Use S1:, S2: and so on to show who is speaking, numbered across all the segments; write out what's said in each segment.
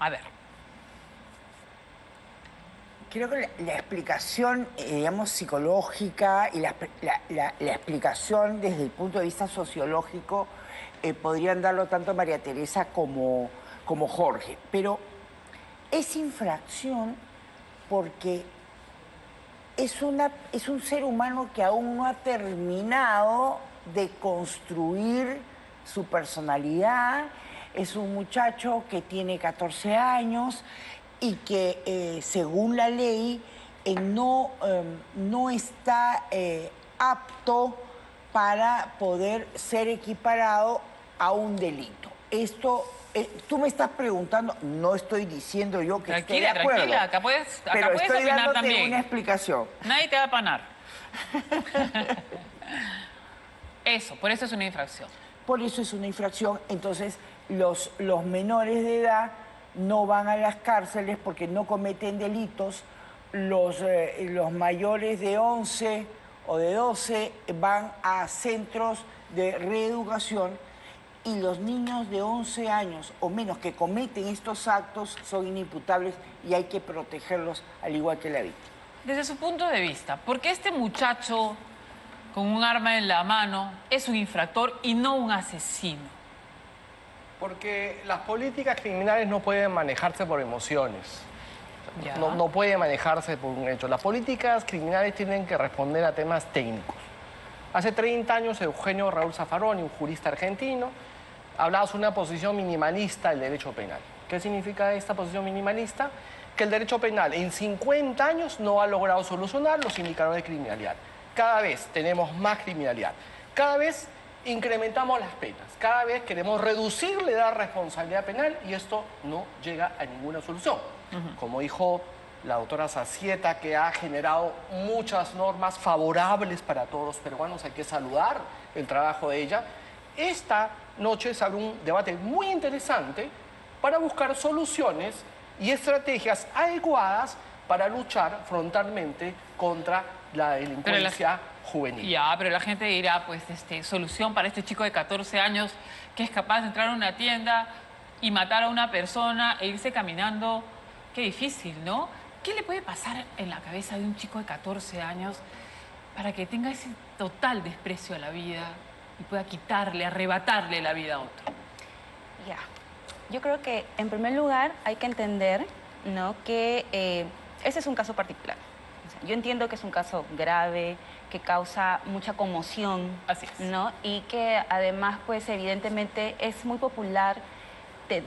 S1: A ver.
S2: Creo que la explicación, digamos, psicológica y la explicación desde el punto de vista sociológico podrían darlo tanto María Teresa como Jorge. Pero es infracción porque es un ser humano que aún no ha terminado de construir su personalidad. Es un muchacho que tiene 14 años y que, según la ley, no está apto para poder ser equiparado a un delito. Esto, tú me estás preguntando, no estoy diciendo yo que estoy de acuerdo.
S1: Tranquila, acá puedes
S2: pero estoy
S1: opinar
S2: dándote
S1: también.
S2: una explicación.
S1: Nadie te va a apanar. Eso, por eso es una infracción.
S2: Por eso es una infracción. Entonces, los menores de edad no van a las cárceles porque no cometen delitos. Los mayores de 11 o de 12 van a centros de reeducación y los niños de 11 años o menos que cometen estos actos son inimputables y hay que protegerlos al igual que la víctima.
S1: Desde su punto de vista, ¿por qué este muchacho con un arma en la mano es un infractor y no un asesino?
S3: Porque las políticas criminales no pueden manejarse por emociones.
S1: Ya.
S3: No puede manejarse por un hecho. Las políticas criminales tienen que responder a temas técnicos. Hace 30 años, Eugenio Raúl Zaffaroni, un jurista argentino, hablaba sobre una posición minimalista del derecho penal. ¿Qué significa esta posición minimalista? Que el derecho penal en 50 años no ha logrado solucionar los indicadores de criminalidad. Cada vez tenemos más criminalidad. Cada vez incrementamos las penas. Cada vez queremos reducir la edad de responsabilidad penal y esto no llega a ninguna solución. Como dijo la doctora Zazieta, que ha generado muchas normas favorables para todos los peruanos, hay que saludar el trabajo de ella. Esta noche se abre un debate muy interesante para buscar soluciones y estrategias adecuadas para luchar frontalmente contra la delincuencia juvenil.
S1: Ya, pero la gente dirá, pues, solución para este chico de 14 años que es capaz de entrar a una tienda y matar a una persona e irse caminando. Qué difícil, ¿no? ¿Qué le puede pasar en la cabeza de un chico de 14 años para que tenga ese total desprecio a la vida y pueda quitarle, arrebatarle la vida a otro?
S4: Ya. Yo creo que, en primer lugar, hay que entender, ¿no?, que ese es un caso particular. O sea, yo entiendo que es un caso grave, que causa mucha conmoción,
S1: Así es.
S4: ¿no? Y que además, pues, evidentemente es muy popular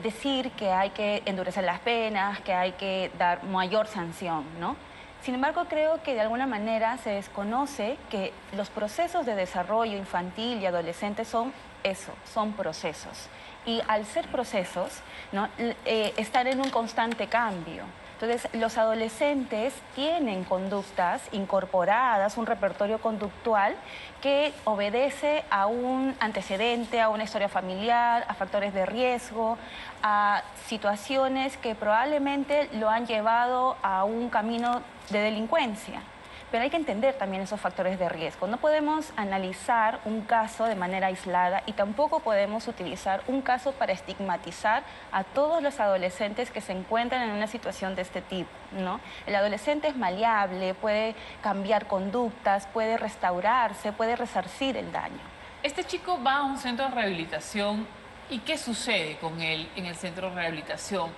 S4: decir que hay que endurecer las penas, que hay que dar mayor sanción, ¿no? Sin embargo, creo que de alguna manera se desconoce que los procesos de desarrollo infantil y adolescente son eso, son procesos. Y al ser procesos, ¿no?, están en un constante cambio. Entonces, los adolescentes tienen conductas incorporadas, un repertorio conductual que obedece a un antecedente, a una historia familiar, a factores de riesgo, a situaciones que probablemente lo han llevado a un camino de delincuencia. Pero hay que entender también esos factores de riesgo. No podemos analizar un caso de manera aislada y tampoco podemos utilizar un caso para estigmatizar a todos los adolescentes que se encuentran en una situación de este tipo, ¿no? El adolescente es maleable, puede cambiar conductas, puede restaurarse, puede resarcir el daño.
S1: Este chico va a un centro de rehabilitación y ¿qué sucede con él en el centro de rehabilitación?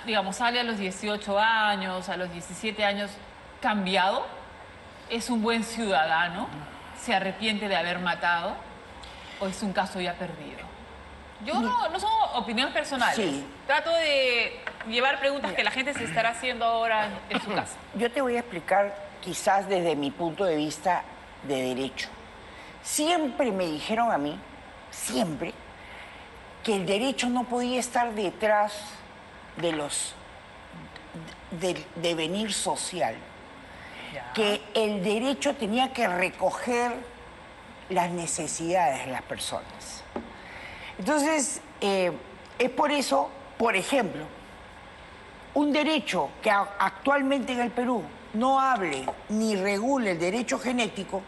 S1: Digamos, sale a los 18 años, a los 17 años, ¿cambiado? ¿Es un buen ciudadano? ¿Se arrepiente de haber matado? ¿O es un caso ya perdido? Yo no son opiniones personales.
S2: Sí.
S1: Trato de llevar preguntas que la gente se estará haciendo ahora en su casa.
S2: Yo te voy a explicar quizás desde mi punto de vista de derecho. Siempre me dijeron a mí, siempre, que el derecho no podía estar detrás de del devenir social.
S1: Ya.
S2: Que el derecho tenía que recoger las necesidades de las personas. Entonces, es por eso, por ejemplo, un derecho que actualmente en el Perú no hable ni regule el derecho genético,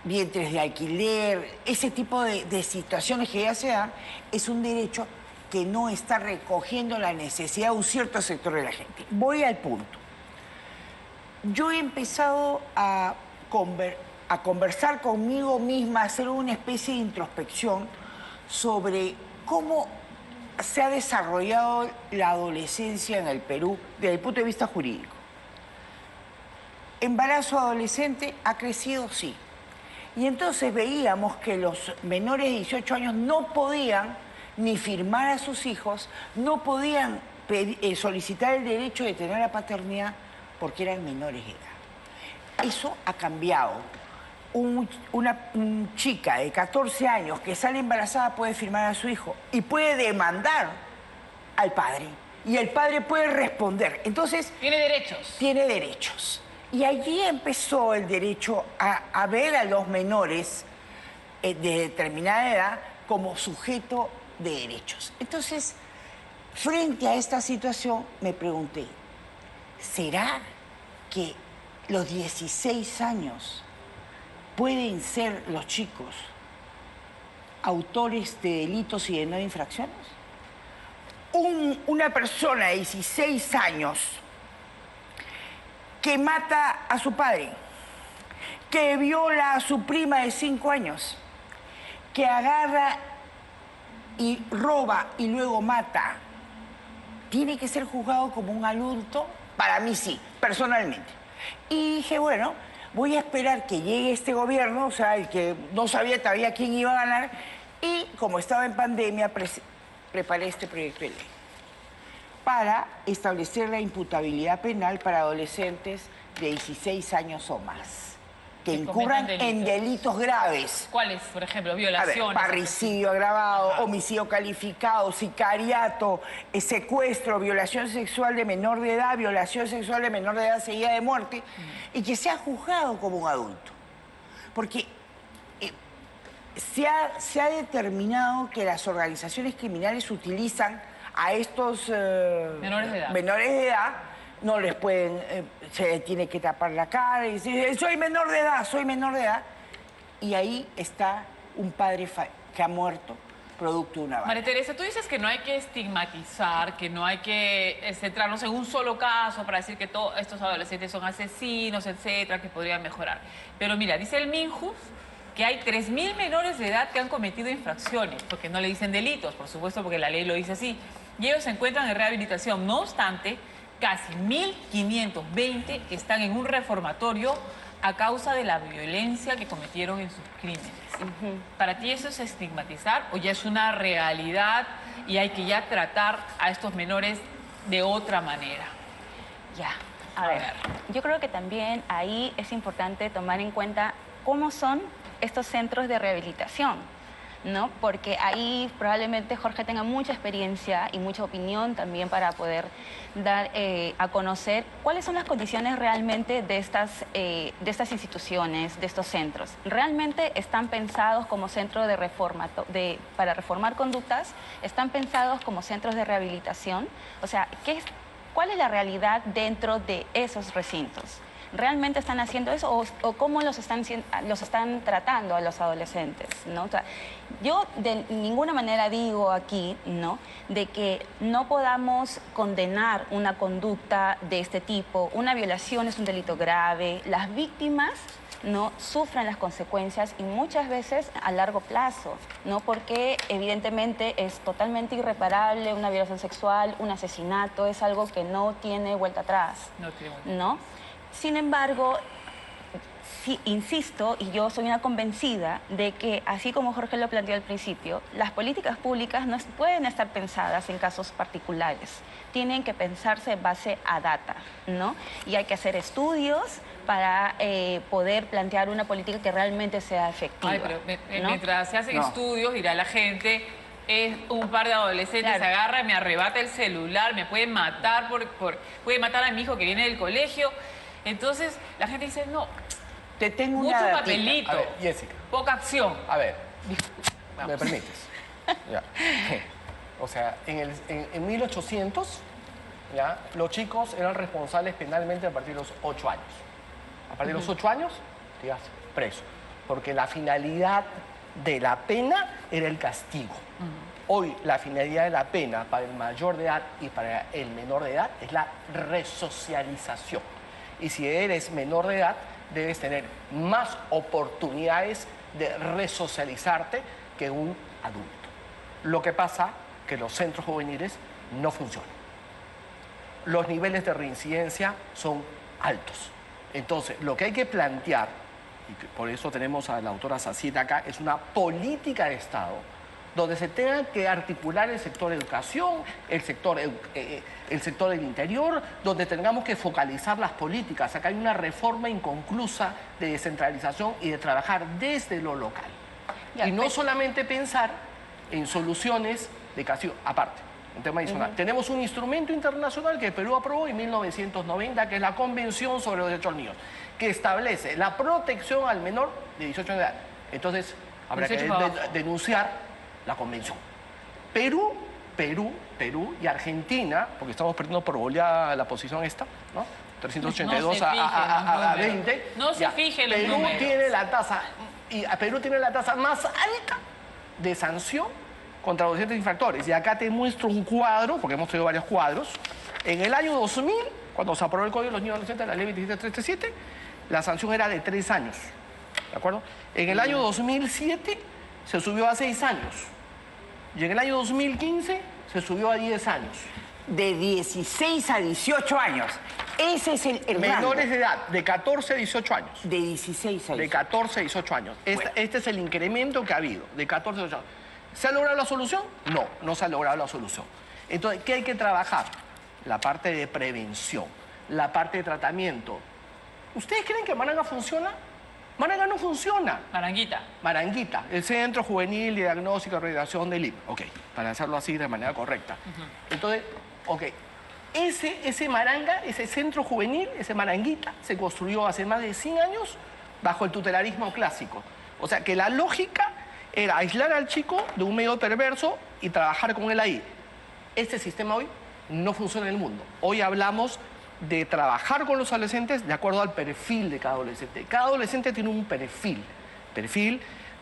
S2: vientres de alquiler, ese tipo de situaciones que ya se dan, es un derecho que no está recogiendo la necesidad de un cierto sector de la gente. Voy al punto. Yo he empezado a conversar conmigo misma, a hacer una especie de introspección sobre cómo se ha desarrollado la adolescencia en el Perú desde el punto de vista jurídico. Embarazo adolescente ha crecido, sí. Y entonces veíamos que los menores de 18 años no podían ni firmar a sus hijos, no podían solicitar el derecho de tener la paternidad porque eran menores de edad. Eso ha cambiado. Una chica de 14 años que sale embarazada puede firmar a su hijo y puede demandar al padre. Y el padre puede responder. Entonces...
S1: Tiene derechos.
S2: Tiene derechos. Y allí empezó el derecho a ver a los menores de determinada edad como sujeto de derechos. Entonces, frente a esta situación, me pregunté, ¿será que los 16 años pueden ser los chicos autores de delitos y de no infracciones? Una persona de 16 años que mata a su padre, que viola a su prima de 5 años, que agarra y roba y luego mata, ¿tiene que ser juzgado como un adulto? Para mí sí, personalmente. Y dije, bueno, voy a esperar que llegue este gobierno, o sea, el que no sabía todavía quién iba a ganar, y como estaba en pandemia, preparé este proyecto de ley para establecer la imputabilidad penal para adolescentes de 16 años o más, que incurran en delitos graves.
S1: ¿Cuáles, por ejemplo?
S2: A ver,
S1: Violaciones.
S2: parricidio agravado, homicidio calificado, sicariato, secuestro, violación sexual de menor de edad, violación sexual de menor de edad seguida de muerte, y que sea juzgado como un adulto. Porque se ha determinado que las organizaciones criminales utilizan a estos
S1: Menores de edad.
S2: No les pueden, se les tiene que tapar la cara y decir, soy menor de edad. Y ahí está un padre que ha muerto producto de una bala.
S1: María Teresa, tú dices que no hay que estigmatizar, que no hay que centrarnos en un solo caso para decir que todos estos adolescentes son asesinos, etcétera, que podrían mejorar. Pero mira, dice el Minjus que hay 3.000 menores de edad que han cometido infracciones, porque no le dicen delitos, por supuesto, porque la ley lo dice así. Y ellos se encuentran en rehabilitación. No obstante, casi 1.520 están en un reformatorio a causa de la violencia que cometieron en sus crímenes. ¿Para ti eso es estigmatizar o ya es una realidad y hay que ya tratar a estos menores de otra manera?
S4: Ya, a ver, yo creo que también ahí es importante tomar en cuenta cómo son estos centros de rehabilitación, ¿no? Porque ahí probablemente Jorge tenga mucha experiencia y mucha opinión también para poder dar a conocer cuáles son las condiciones realmente de estas instituciones, de estos centros. ¿Realmente están pensados como centros de para reformar conductas? ¿Están pensados como centros de rehabilitación? O sea, ¿cuál es la realidad dentro de esos recintos? ¿Realmente están haciendo eso o cómo los están tratando a los adolescentes, ¿no? O sea, yo de ninguna manera digo aquí, ¿no?, de que no podamos condenar una conducta de este tipo. Una violación es un delito grave. Las víctimas no sufren las consecuencias y muchas veces a largo plazo, ¿no? Porque evidentemente es totalmente irreparable una violación sexual, un asesinato, es algo que no tiene vuelta atrás,
S1: No tiene vuelta.
S4: ¿no? Sin embargo, sí, insisto, y yo soy una convencida de que, así como Jorge lo planteó al principio, las políticas públicas no pueden estar pensadas en casos particulares. Tienen que pensarse en base a data, ¿no? Y hay que hacer estudios para poder plantear una política que realmente sea efectiva.
S1: Ay, pero
S4: ¿no?
S1: mientras se hacen
S2: No.
S1: estudios, dirá la gente, es un par de adolescentes,
S4: Claro.
S1: se agarra, me arrebata el celular, me puede matar, puede matar a mi hijo que viene del colegio. Entonces, la gente dice, no,
S2: Te tengo
S1: mucho
S2: una datita.
S1: papelito,
S3: A ver, Jessica.
S1: poca acción.
S3: A ver, ¿me permites? Ya. O sea, en 1800, ¿ya?, los chicos eran responsables penalmente a partir de los 8 años. A partir de los 8 años, te ibas preso. Porque la finalidad de la pena era el castigo. Hoy la finalidad de la pena para el mayor de edad y para el menor de edad es la resocialización. Y si eres menor de edad, debes tener más oportunidades de resocializarte que un adulto. Lo que pasa que los centros juveniles no funcionan. Los niveles de reincidencia son altos. Entonces, lo que hay que plantear, y por eso tenemos a la autora Sacita acá, es una política de Estado donde se tenga que articular el sector educación, el sector del interior, donde tengamos que focalizar las políticas. Acá hay una reforma inconclusa de descentralización y de trabajar desde lo local. Y no solamente pensar en soluciones de castigo, aparte, un tema adicional. Tenemos un instrumento internacional que Perú aprobó en 1990, que es la Convención sobre los Derechos del Niño, que establece la protección al menor de 18 años de edad. Entonces, habrá que denunciar la convención. Perú y Argentina, porque estamos perdiendo por goleada la posición esta, ¿no? 382 a 20.
S1: No se fijen los números.
S3: Perú tiene la tasa más alta de sanción contra adolescentes infractores. Y acá te muestro un cuadro, porque hemos tenido varios cuadros. En el año 2000, cuando se aprobó el Código de los Niños y Adolescentes, la ley 27337, la sanción era de 3 años. ¿De acuerdo? En el año 2007 se subió a 6 años. Y en el año 2015 se subió a 10 años.
S2: De 16 a 18 años. Ese es el
S3: menores
S2: rango.
S3: de edad, de 14 a 18 años.
S2: De 16 a 18.
S3: De 14 a 18 años.
S2: Bueno.
S3: Este es el incremento que ha habido, de 14 a 18 años. ¿Se ha logrado la solución? No, no se ha logrado la solución. Entonces, ¿qué hay que trabajar? La parte de prevención, la parte de tratamiento. ¿Ustedes creen que Maranga funciona? Maranga no funciona.
S1: Maranguita.
S3: Maranguita, el Centro Juvenil de Diagnóstico y Rehabilitación del IMSS. Ok, para hacerlo así de manera correcta. Entonces, ok, ese Maranga, ese centro juvenil, ese Maranguita, se construyó hace más de 100 años bajo el tutelarismo clásico. O sea, que la lógica era aislar al chico de un medio perverso y trabajar con él ahí. Este sistema hoy no funciona en el mundo. Hoy hablamos de trabajar con los adolescentes de acuerdo al perfil de cada adolescente. Cada adolescente tiene un perfil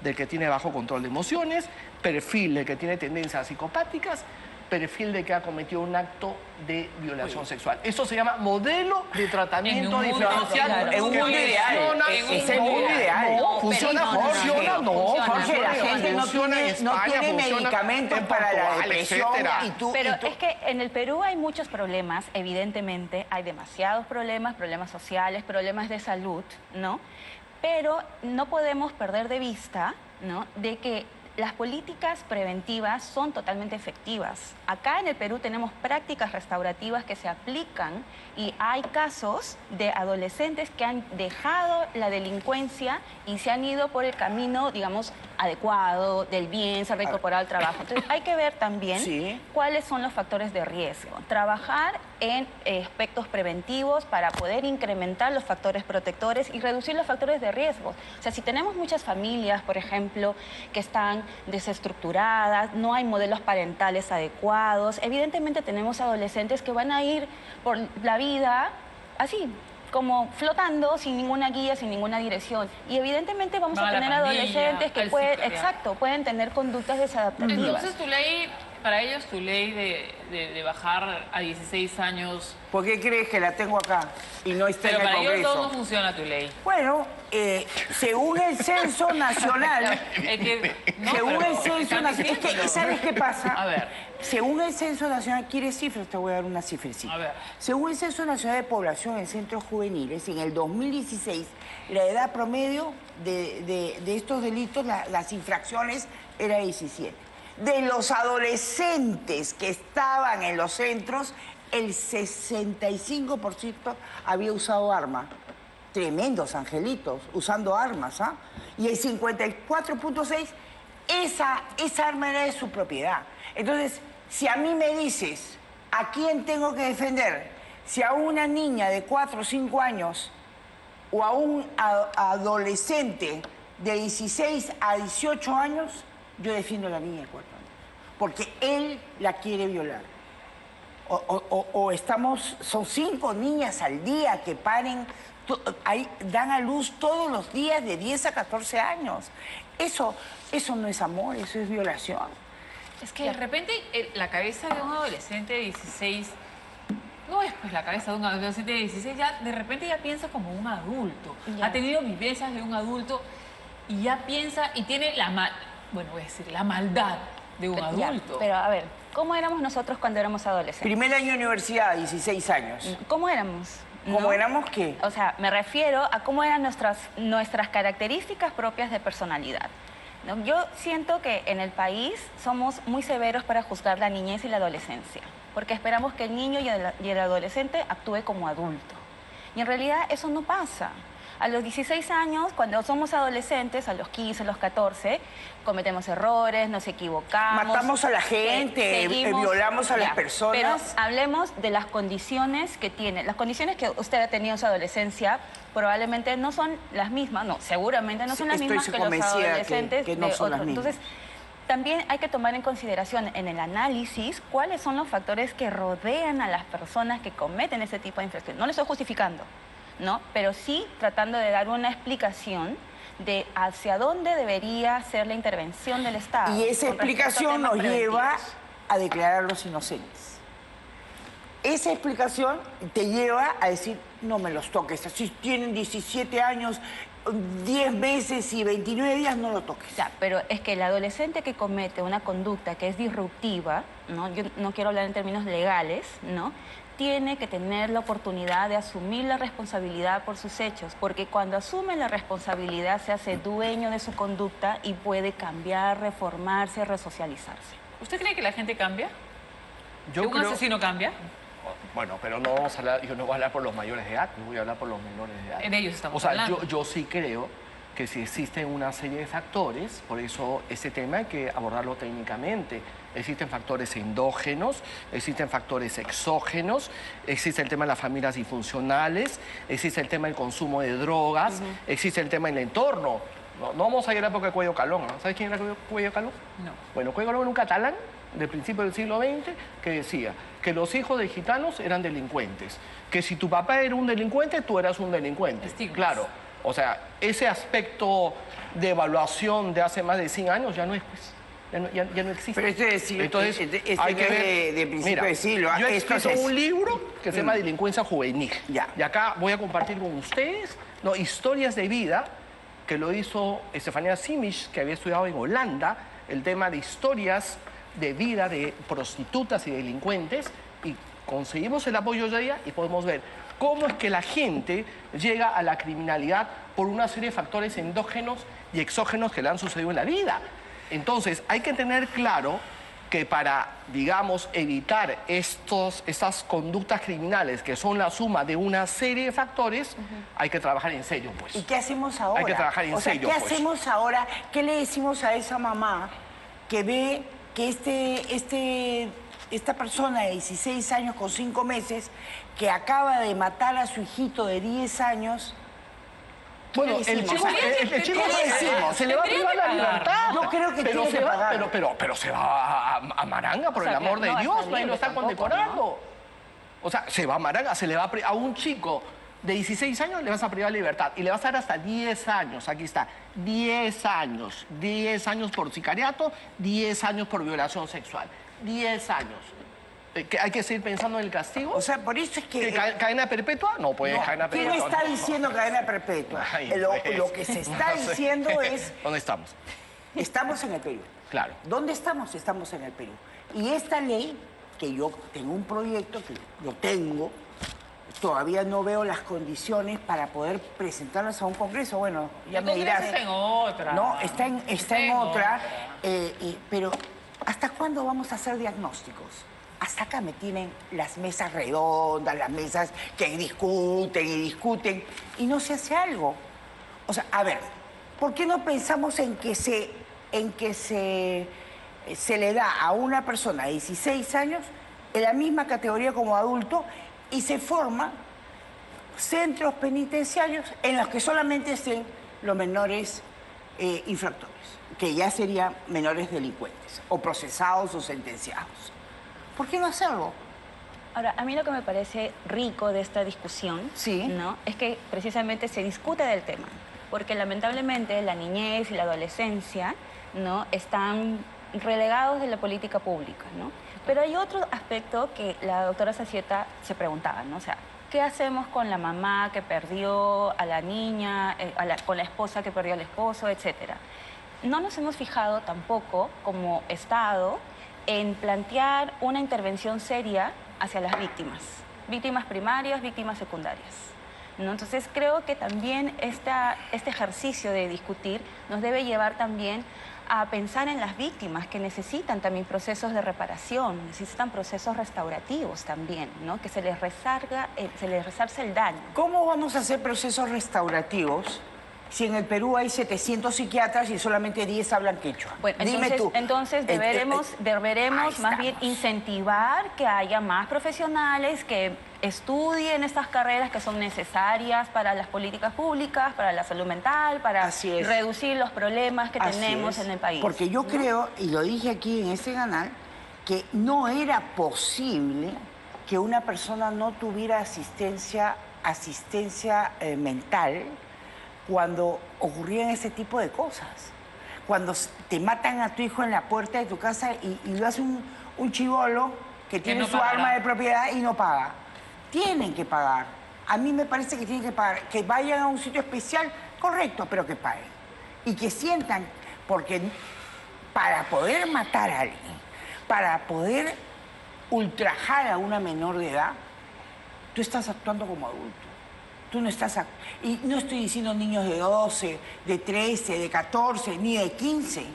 S3: del que tiene bajo control de emociones, perfil del que tiene tendencias psicopáticas, perfil de que ha cometido un acto de violación sexual. Eso se llama modelo de tratamiento diferencial.
S2: En un mundo ideal. Es el mundo ideal.
S3: Funciona,
S2: Jorge, la gente no tiene medicamentos para la depresión.
S4: Pero es que en el Perú hay muchos problemas, evidentemente. Hay demasiados problemas sociales, problemas de salud, ¿no? Pero no podemos perder de vista, ¿no?, de que las políticas preventivas son totalmente efectivas. Acá en el Perú tenemos prácticas restaurativas que se aplican y hay casos de adolescentes que han dejado la delincuencia y se han ido por el camino, digamos, adecuado, del bien, se han reincorporado al trabajo. Entonces hay que ver también cuáles son los factores de riesgo. Trabajar en aspectos preventivos para poder incrementar los factores protectores y reducir los factores de riesgo. O sea, si tenemos muchas familias, por ejemplo, que están desestructuradas, no hay modelos parentales adecuados, evidentemente tenemos adolescentes que van a ir por la vida así, como flotando, sin ninguna guía, sin ninguna dirección. Y evidentemente vamos a tener adolescentes que pueden tener conductas desadaptativas.
S1: Entonces tu ley, para ellos tu ley de bajar a 16 años...
S2: ¿Por qué crees que la tengo acá y no está en el Congreso?
S1: Pero para ellos no funciona tu ley.
S2: Bueno, según el Censo Nacional... según el Censo Nacional... Es que, ¿sabes qué pasa?
S1: A ver.
S2: Según el Censo Nacional... ¿Quieres cifras? Te voy a dar una cifrecita.
S1: A ver.
S2: Según el Censo Nacional de Población en centros juveniles, en el 2016, la edad promedio de estos delitos, las infracciones, era 17. De los adolescentes que estaban en los centros, el 65% había usado arma. Tremendos angelitos, usando armas, ¿ah? Y el 54.6%, esa arma era de su propiedad. Entonces, si a mí me dices, ¿a quién tengo que defender? Si a una niña de 4 o 5 años o a un adolescente de 16 a 18 años, yo defiendo a la niña de 4 años. Porque él la quiere violar. Son 5 niñas al día que dan a luz todos los días de 10 a 14 años. Eso no es amor, eso es violación.
S1: Es que de repente la cabeza de un adolescente de 16 no es pues la cabeza de un adolescente de 16, ya de repente ya piensa como un adulto.
S4: Ya.
S1: Ha tenido vivencias de un adulto y ya piensa y tiene voy a decir, la maldad de un
S4: Ya,
S1: adulto.
S4: pero a ver, ¿cómo éramos nosotros cuando éramos adolescentes?
S2: Primer año de universidad, 16 años.
S4: ¿Cómo éramos?
S2: ¿Cómo
S4: ¿No?
S2: éramos qué?
S4: O sea, me refiero a cómo eran nuestras características propias de personalidad. ¿No? Yo siento que en el país somos muy severos para juzgar la niñez y la adolescencia, porque esperamos que el niño y el adolescente actúe como adulto. Y en realidad eso no pasa. A los 16 años, cuando somos adolescentes, a los 15, a los 14, cometemos errores, nos equivocamos.
S2: Matamos a la gente, violamos a las personas.
S4: Pero hablemos de las condiciones que tiene. Las condiciones que usted ha tenido en su adolescencia probablemente no son las mismas, no, seguramente no son las
S2: Estoy
S4: mismas que los
S2: convencida
S4: adolescentes
S2: que no
S4: de
S2: son las
S4: otros.
S2: mismas.
S4: Entonces, también hay que tomar en consideración en el análisis cuáles son los factores que rodean a las personas que cometen ese tipo de infracciones. No lo estoy justificando, ¿no? Pero sí tratando de dar una explicación de hacia dónde debería ser la intervención del Estado.
S2: Y esa
S4: con respecto a
S2: explicación
S4: temas
S2: nos lleva
S4: preventivos.
S2: a declararlos inocentes. Esa explicación te lleva a decir, no me los toques. Si tienen 17 años, 10 meses y 29 días, no lo toques.
S4: Ya, pero es que el adolescente que comete una conducta que es disruptiva, ¿no? Yo no quiero hablar en términos legales, ¿no? Tiene que tener la oportunidad de asumir la responsabilidad por sus hechos, porque cuando asume la responsabilidad se hace dueño de su conducta y puede cambiar, reformarse, resocializarse.
S1: ¿Usted cree que la gente cambia?
S3: Yo
S1: ¿Que un
S3: creo-
S1: asesino cambia?
S3: Bueno, pero no vamos a hablar, yo no voy a hablar por los mayores de edad, no voy a hablar por los menores de edad.
S1: De ellos estamos
S3: O sea,
S1: hablando.
S3: yo sí creo que si existen una serie de factores, por eso este tema hay que abordarlo técnicamente. Existen factores endógenos, existen factores exógenos, existe el tema de las familias disfuncionales, existe el tema del consumo de drogas, existe el tema del entorno. No vamos a ir a la época de Cuello Calón, ¿no? ¿Sabes quién era Cuello Calón?
S1: No.
S3: Bueno, Cuello Calón era un catalán del principio del siglo XX que decía que los hijos de gitanos eran delincuentes, que si tu papá era un delincuente, tú eras un delincuente.
S1: Estigmas.
S3: Claro, o sea, ese aspecto de evaluación de hace más de 100 años ya no es, pues, ya no existe.
S2: Pero este es
S3: Entonces,
S2: este
S3: hay
S2: no
S3: que
S2: es
S3: ver.
S2: de principio
S3: Mira,
S2: de siglo.
S3: yo he
S2: Esto
S3: escrito
S2: es-
S3: un libro que se llama Delincuencia Juvenil.
S2: Ya.
S3: Y acá voy a compartir con ustedes historias de vida que lo hizo Estefanía Simic, que había estudiado en Holanda, el tema de historias de vida de prostitutas y delincuentes, y conseguimos el apoyo de ella y podemos ver cómo es que la gente llega a la criminalidad por una serie de factores endógenos y exógenos que le han sucedido en la vida. Entonces, hay que tener claro que para, digamos, evitar estas conductas criminales que son la suma de una serie de factores, hay que trabajar en serio, pues.
S2: ¿Y qué hacemos ahora?
S3: Hay que trabajar en
S2: o sea,
S3: serio,
S2: ¿qué
S3: pues.
S2: hacemos ahora? ¿Qué le decimos a esa mamá que ve que esta persona de 16 años con 5 meses que acaba de matar a su hijito de 10 años?
S3: Bueno,
S2: ¿qué le
S3: el
S2: decimos?
S3: chico,
S1: Tendría
S3: el
S1: que-
S3: chico
S1: tendría que
S3: decimos,
S1: pagar.
S3: se le va a
S1: Tendría
S3: privar
S1: que
S3: la
S1: pagar.
S3: libertad.
S2: Yo creo que
S3: pero
S2: tiene
S3: se
S2: que
S3: va,
S2: pagar.
S3: pero se va a Maranga, por
S4: O sea,
S3: el amor
S4: que
S3: de
S4: no va a
S3: Dios,
S4: estar
S3: nadie lo
S4: libre
S3: está
S4: tampoco,
S3: condecorando. O sea, se va a Maranga, se le va a un chico de 16 años le vas a privar la libertad y le vas a dar hasta 10 años, aquí está, 10 años por sicariato, 10 años por violación sexual, 10 años. ¿Que hay que seguir pensando en el castigo?
S2: O sea, por eso es que...
S3: ¿Cadena perpetua? No, pues
S2: no,
S3: cadena
S2: ¿quién
S3: perpetua.
S2: está
S3: no.
S2: diciendo cadena perpetua?
S3: Ay,
S2: lo,
S3: pues.
S2: lo que se está
S3: No sé.
S2: diciendo es,
S3: ¿Dónde estamos?
S2: estamos en el Perú.
S3: Claro.
S2: ¿Dónde estamos? Estamos en el Perú. Y esta ley, que yo tengo un proyecto, que lo tengo, todavía no veo las condiciones para poder presentarlas a un congreso. Bueno, ya
S1: El
S2: me
S1: Congreso
S2: dirás.
S1: está en otra.
S2: No, está en
S1: en
S2: otra. Pero, ¿hasta cuándo vamos a hacer diagnósticos? Hasta acá me tienen las mesas redondas, las mesas que discuten y discuten, y no se hace algo. O sea, a ver, ¿por qué no pensamos en que se le da a una persona de 16 años en la misma categoría como adulto y se forman centros penitenciarios en los que solamente estén los menores infractores, que ya serían menores delincuentes, o procesados o sentenciados? ¿Por qué no hacerlo?
S4: Ahora, a mí lo que me parece rico de esta discusión,
S2: Sí.
S4: ¿no? Es que precisamente se discute del tema, porque lamentablemente la niñez y la adolescencia, ¿no? están relegados de la política pública, ¿no? Pero hay otro aspecto que la doctora Zacieta se preguntaba, ¿no? O sea, ¿qué hacemos con la mamá que perdió a la niña, con la esposa que perdió al esposo, etcétera? No nos hemos fijado tampoco como Estado en plantear una intervención seria hacia las víctimas primarias, víctimas secundarias, ¿no? Entonces creo que también este ejercicio de discutir nos debe llevar también a pensar en las víctimas que necesitan también procesos de reparación, necesitan procesos restaurativos también, ¿no? Que se les resarce el daño.
S2: ¿Cómo vamos a hacer procesos restaurativos si en el Perú hay 700 psiquiatras y solamente 10 hablan quechua?
S4: Bueno,
S2: Dime tú.
S4: Entonces deberemos más bien
S2: estamos.
S4: incentivar que haya más profesionales que estudien estas carreras que son necesarias para las políticas públicas, para la salud mental, para
S2: Así es.
S4: reducir los problemas que
S2: Así
S4: tenemos
S2: es.
S4: En el país.
S2: Porque yo creo, y lo dije aquí en este canal, que no era posible que una persona no tuviera asistencia mental cuando ocurrían ese tipo de cosas. Cuando te matan a tu hijo en la puerta de tu casa y lo hace un chibolo que tiene
S1: no
S2: su
S1: pagará.
S2: arma de propiedad y no paga. Tienen que pagar. A mí me parece que tienen que pagar. Que vayan a un sitio especial, correcto, pero que paguen. Y que sientan, porque para poder matar a alguien, para poder ultrajar a una menor de edad, tú estás actuando como adulto. Tú no estás... Y no estoy diciendo niños de 12, de 13, de 14, ni de 15.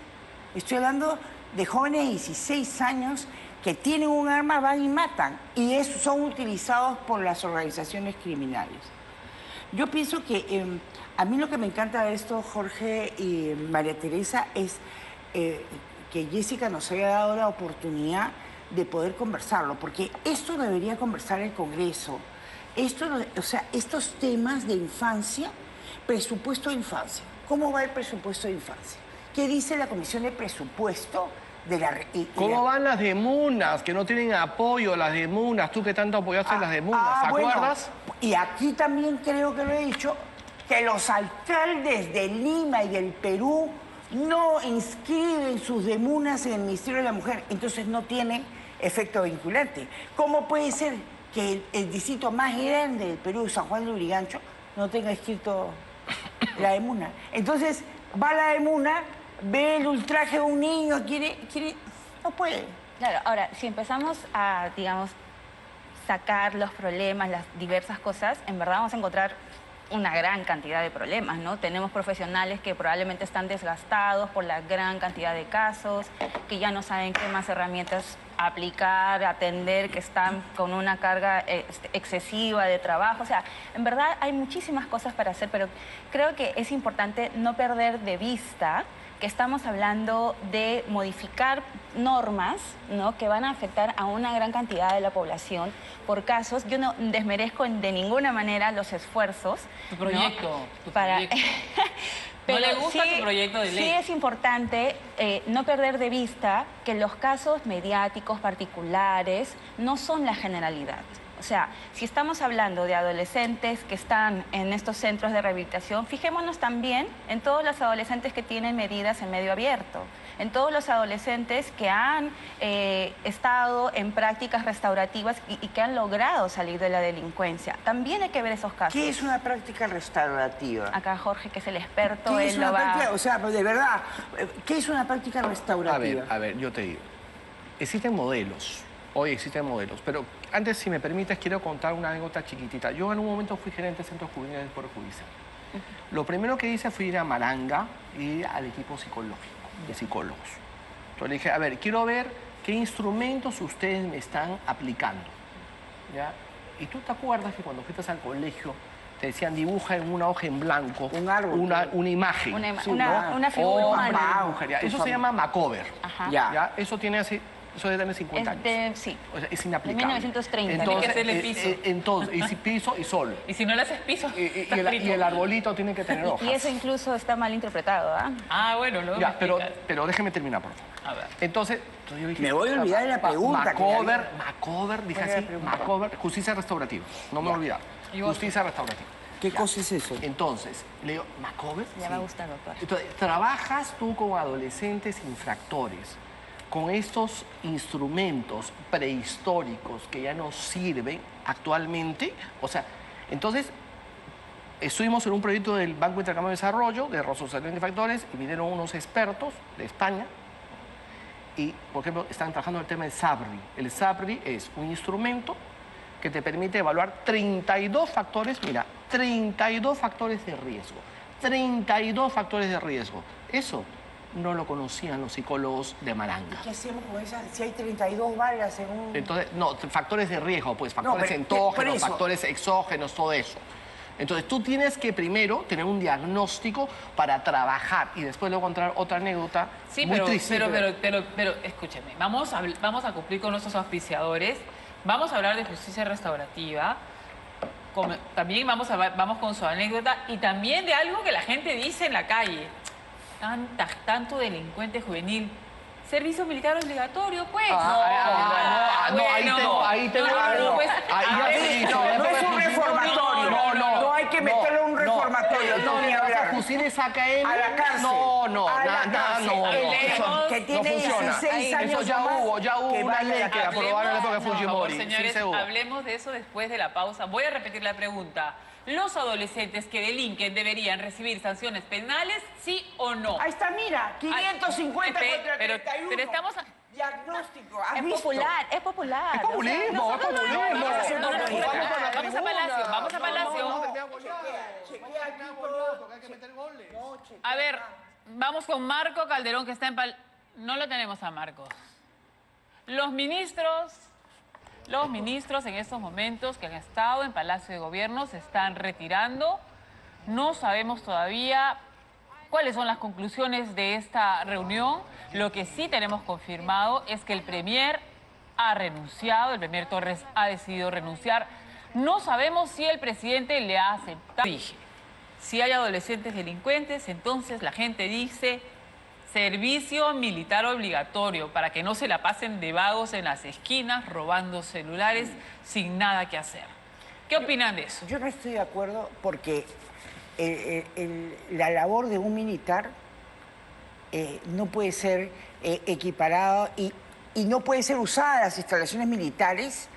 S2: Estoy hablando de jóvenes de 16 años que tienen un arma, van y matan. Y son utilizados por las organizaciones criminales. Yo pienso que a mí lo que me encanta de esto, Jorge y María Teresa, es que Jessica nos haya dado la oportunidad de poder conversarlo, porque esto debería conversar el Congreso. Estos temas de infancia, presupuesto de infancia. ¿Cómo va el presupuesto de infancia? ¿Qué dice la Comisión de Presupuesto de la...
S3: ¿Cómo van las demunas, que no tienen apoyo, las demunas? Tú que tanto apoyaste las demunas, ¿te
S2: bueno,
S3: acuerdas?
S2: y aquí también creo que lo he dicho, que los alcaldes de Lima y del Perú no inscriben sus demunas en el Ministerio de la Mujer, entonces no tiene efecto vinculante. ¿Cómo puede ser que el distrito más grande del Perú, San Juan de Lurigancho, no tenga escrito la demuna? Entonces, va la demuna, ve el ultraje de un niño, quiere... No puede.
S4: Claro, ahora, si empezamos a, digamos, sacar los problemas, las diversas cosas, en verdad vamos a encontrar una gran cantidad de problemas, ¿no? Tenemos profesionales que probablemente están desgastados por la gran cantidad de casos, que ya no saben qué más herramientas aplicar, atender, que están con una carga excesiva de trabajo. O sea, en verdad hay muchísimas cosas para hacer, pero creo que es importante no perder de vista que estamos hablando de modificar normas, ¿no?, que van a afectar a una gran cantidad de la población por casos. Yo no desmerezco de ninguna manera los esfuerzos.
S1: Tu proyecto.
S4: ¿no?,
S1: tu
S4: para...
S1: proyecto.
S4: Pero
S1: ¿No le gusta tu proyecto de ley?
S4: Sí es importante no perder de vista que los casos mediáticos particulares no son la generalidad. O sea, si estamos hablando de adolescentes que están en estos centros de rehabilitación, fijémonos también en todos los adolescentes que tienen medidas en medio abierto, en todos los adolescentes que han estado en prácticas restaurativas y que han logrado salir de la delincuencia. También hay que ver esos casos.
S2: ¿Qué es una práctica restaurativa?
S4: Acá Jorge, que es el experto,
S2: ¿Qué es
S4: él
S2: una
S4: lo va...
S2: práctica? O sea, de verdad, ¿qué es una práctica restaurativa?
S3: A ver, yo te digo. Existen modelos. Hoy existen modelos, pero antes, si me permites, quiero contar una anécdota chiquitita. Yo en un momento fui gerente de centros juveniles del Poder Judicial. Lo primero que hice fue ir a Maranga y al equipo psicológico, de psicólogos. Entonces le dije, a ver, quiero ver qué instrumentos ustedes me están aplicando, ¿ya? Y tú te acuerdas que cuando fuiste al colegio te decían dibuja en una hoja en blanco
S2: Un árbol.
S3: una imagen.
S4: Una figura
S3: Hombre,
S4: humana.
S3: mujer, ya. Eso se llama macover.
S4: Ajá.
S2: Ya.
S3: Eso tiene así... Eso debe tener 50 años.
S4: Sí.
S3: O sea, es inaplicable.
S4: De 1930.
S3: Entonces,
S1: Tiene que hacerle piso.
S3: entonces, y si piso y sol.
S1: Y si no le haces piso, está
S3: Y
S1: frito.
S3: el arbolito tiene que tener hojas.
S4: Y eso incluso está mal interpretado, ¿ah?
S1: Ah, bueno, luego
S3: Ya,
S1: me
S3: pero
S1: explicas.
S3: déjeme terminar, por favor.
S1: A ver.
S3: Entonces yo dije,
S2: Me voy a olvidar de la pregunta que
S3: Macover, dije
S2: ¿Cuál era
S3: así,
S2: la pregunta?
S3: Macover, justicia restaurativa. No me voy a olvidar.
S1: ¿Y vos?
S3: Justicia restaurativa.
S2: ¿Qué cosa es eso?
S3: Entonces, le digo, ¿Macover?
S4: Ya va a gustar, doctor.
S3: Entonces, trabajas tú con adolescentes infractores. con estos instrumentos prehistóricos que ya no sirven actualmente, o sea, entonces estuvimos en un proyecto del Banco de Intercambio de Desarrollo, de resolución de factores, y vinieron unos expertos de España, y, por ejemplo, están trabajando en el tema del SABRI. El SABRI es un instrumento que te permite evaluar 32 factores, mira, 32 factores de riesgo. 32 factores de riesgo. Eso no lo conocían los psicólogos de Maranga.
S2: ¿Qué hacemos con esas? Si hay 32 balas en un...
S3: Entonces, no, factores de riesgo, pues factores
S2: pero,
S3: entógenos,
S2: por eso.
S3: factores exógenos, todo eso. Entonces, tú tienes que primero tener un diagnóstico para trabajar y después luego encontrar otra anécdota
S1: Sí,
S3: muy triste.
S1: pero escúcheme, vamos a cumplir con nuestros auspiciadores, vamos a hablar de justicia restaurativa, también vamos con su anécdota y también de algo que la gente dice en la calle. Tanto delincuente juvenil. Servicio militar obligatorio, pues.
S3: Ahí te
S2: no,
S1: pues,
S2: no es un reformatorio. No hay que meterlo en un reformatorio. No, ni hablar.
S3: Fusiles AKM.
S2: A la cárcel.
S3: No.
S2: Que tiene
S3: no funciona.
S2: 16 años
S3: Eso ya
S2: o más,
S3: hubo
S2: que
S3: una
S2: vaya a
S3: ley
S2: la
S3: que
S2: cárcel.
S3: aprobaron en la época de
S1: Por favor,
S3: Fujimori.
S1: señores,
S3: Sí, se hubo.
S1: hablemos de eso después de la pausa. Voy a repetir la pregunta. ¿Los adolescentes que delinquen deberían recibir sanciones penales, sí o no?
S2: Ahí está, mira, 550
S1: Ay,
S2: contra
S1: pero
S2: 31.
S1: estamos...
S2: Diagnóstico, ¿has
S4: Es
S2: visto?
S4: popular, es popular.
S3: Es populismo,
S4: O sea,
S3: es populismo.
S1: Vamos a Palacio, vamos a Palacio.
S2: Chequea aquí todo.
S1: A ver, vamos con Marco Calderón, que está en No lo tenemos a Marcos. Los ministros en estos momentos que han estado en Palacio de Gobierno se están retirando. No sabemos todavía cuáles son las conclusiones de esta reunión. Lo que sí tenemos confirmado es que el Premier ha renunciado, el Premier Torres ha decidido renunciar. No sabemos si el presidente le ha aceptado. Dije, si hay adolescentes delincuentes, entonces la gente dice servicio militar obligatorio para que no se la pasen de vagos en las esquinas robando celulares sin nada que hacer. ¿Qué opinan de eso?
S2: Yo no estoy de acuerdo porque la labor de un militar no puede ser equiparada y no puede ser usada las instalaciones militares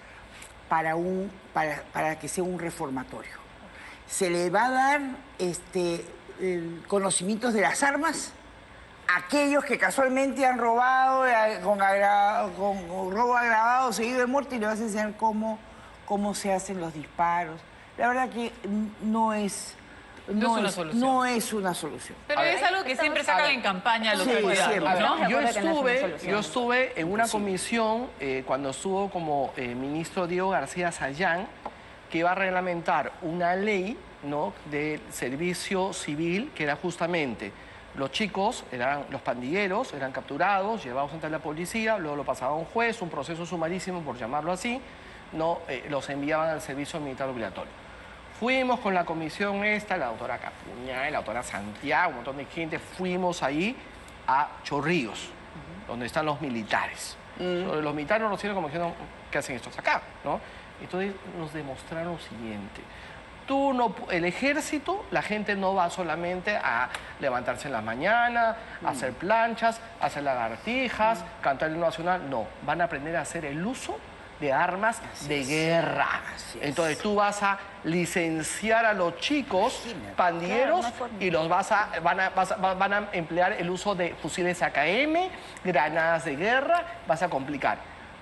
S2: para que sea un reformatorio. Se le va a dar conocimientos de las armas a aquellos que casualmente han robado con robo agravado seguido de muerte y le vas a enseñar cómo se hacen los disparos. La verdad que no es una solución.
S1: Pero es algo que siempre sacan en campaña los
S2: Sí,
S1: candidatos,
S2: siempre.
S1: ¿no?
S3: Yo estuve en una comisión cuando estuvo como ministro Diego García Sayán, que iba a reglamentar una ley, ¿no?, del servicio civil, que era justamente los chicos, los pandilleros, eran capturados, llevados ante la policía, luego lo pasaba a un juez, un proceso sumarísimo, por llamarlo así, ¿no? Los enviaban al servicio militar obligatorio. Fuimos con la comisión la doctora Capuña, la doctora Santiago, un montón de gente, fuimos ahí a Chorrillos, donde están los militares. Los militares nos tienen como diciendo, ¿qué hacen estos acá?, ¿no? Entonces nos demostraron lo siguiente. El ejército, la gente no va solamente a levantarse en la mañana, a hacer planchas, a hacer lagartijas, cantar el himno nacional. No, van a aprender a hacer el uso de armas de guerra. Entonces tú vas a licenciar a los chicos pandilleros y los van a emplear el uso de fusiles AKM, granadas de guerra, vas a complicar.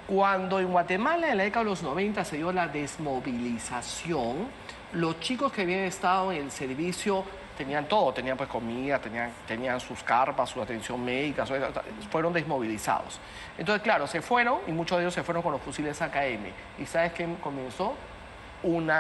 S3: Cuando en Guatemala en la década de los 90 se dio la desmovilización, los chicos que habían estado en el servicio tenían todo, tenían pues comida, tenían sus carpas, su atención médica, fueron desmovilizados. Entonces, claro, se fueron y muchos de ellos se fueron con los fusiles AKM. ¿Y sabes qué comenzó? Un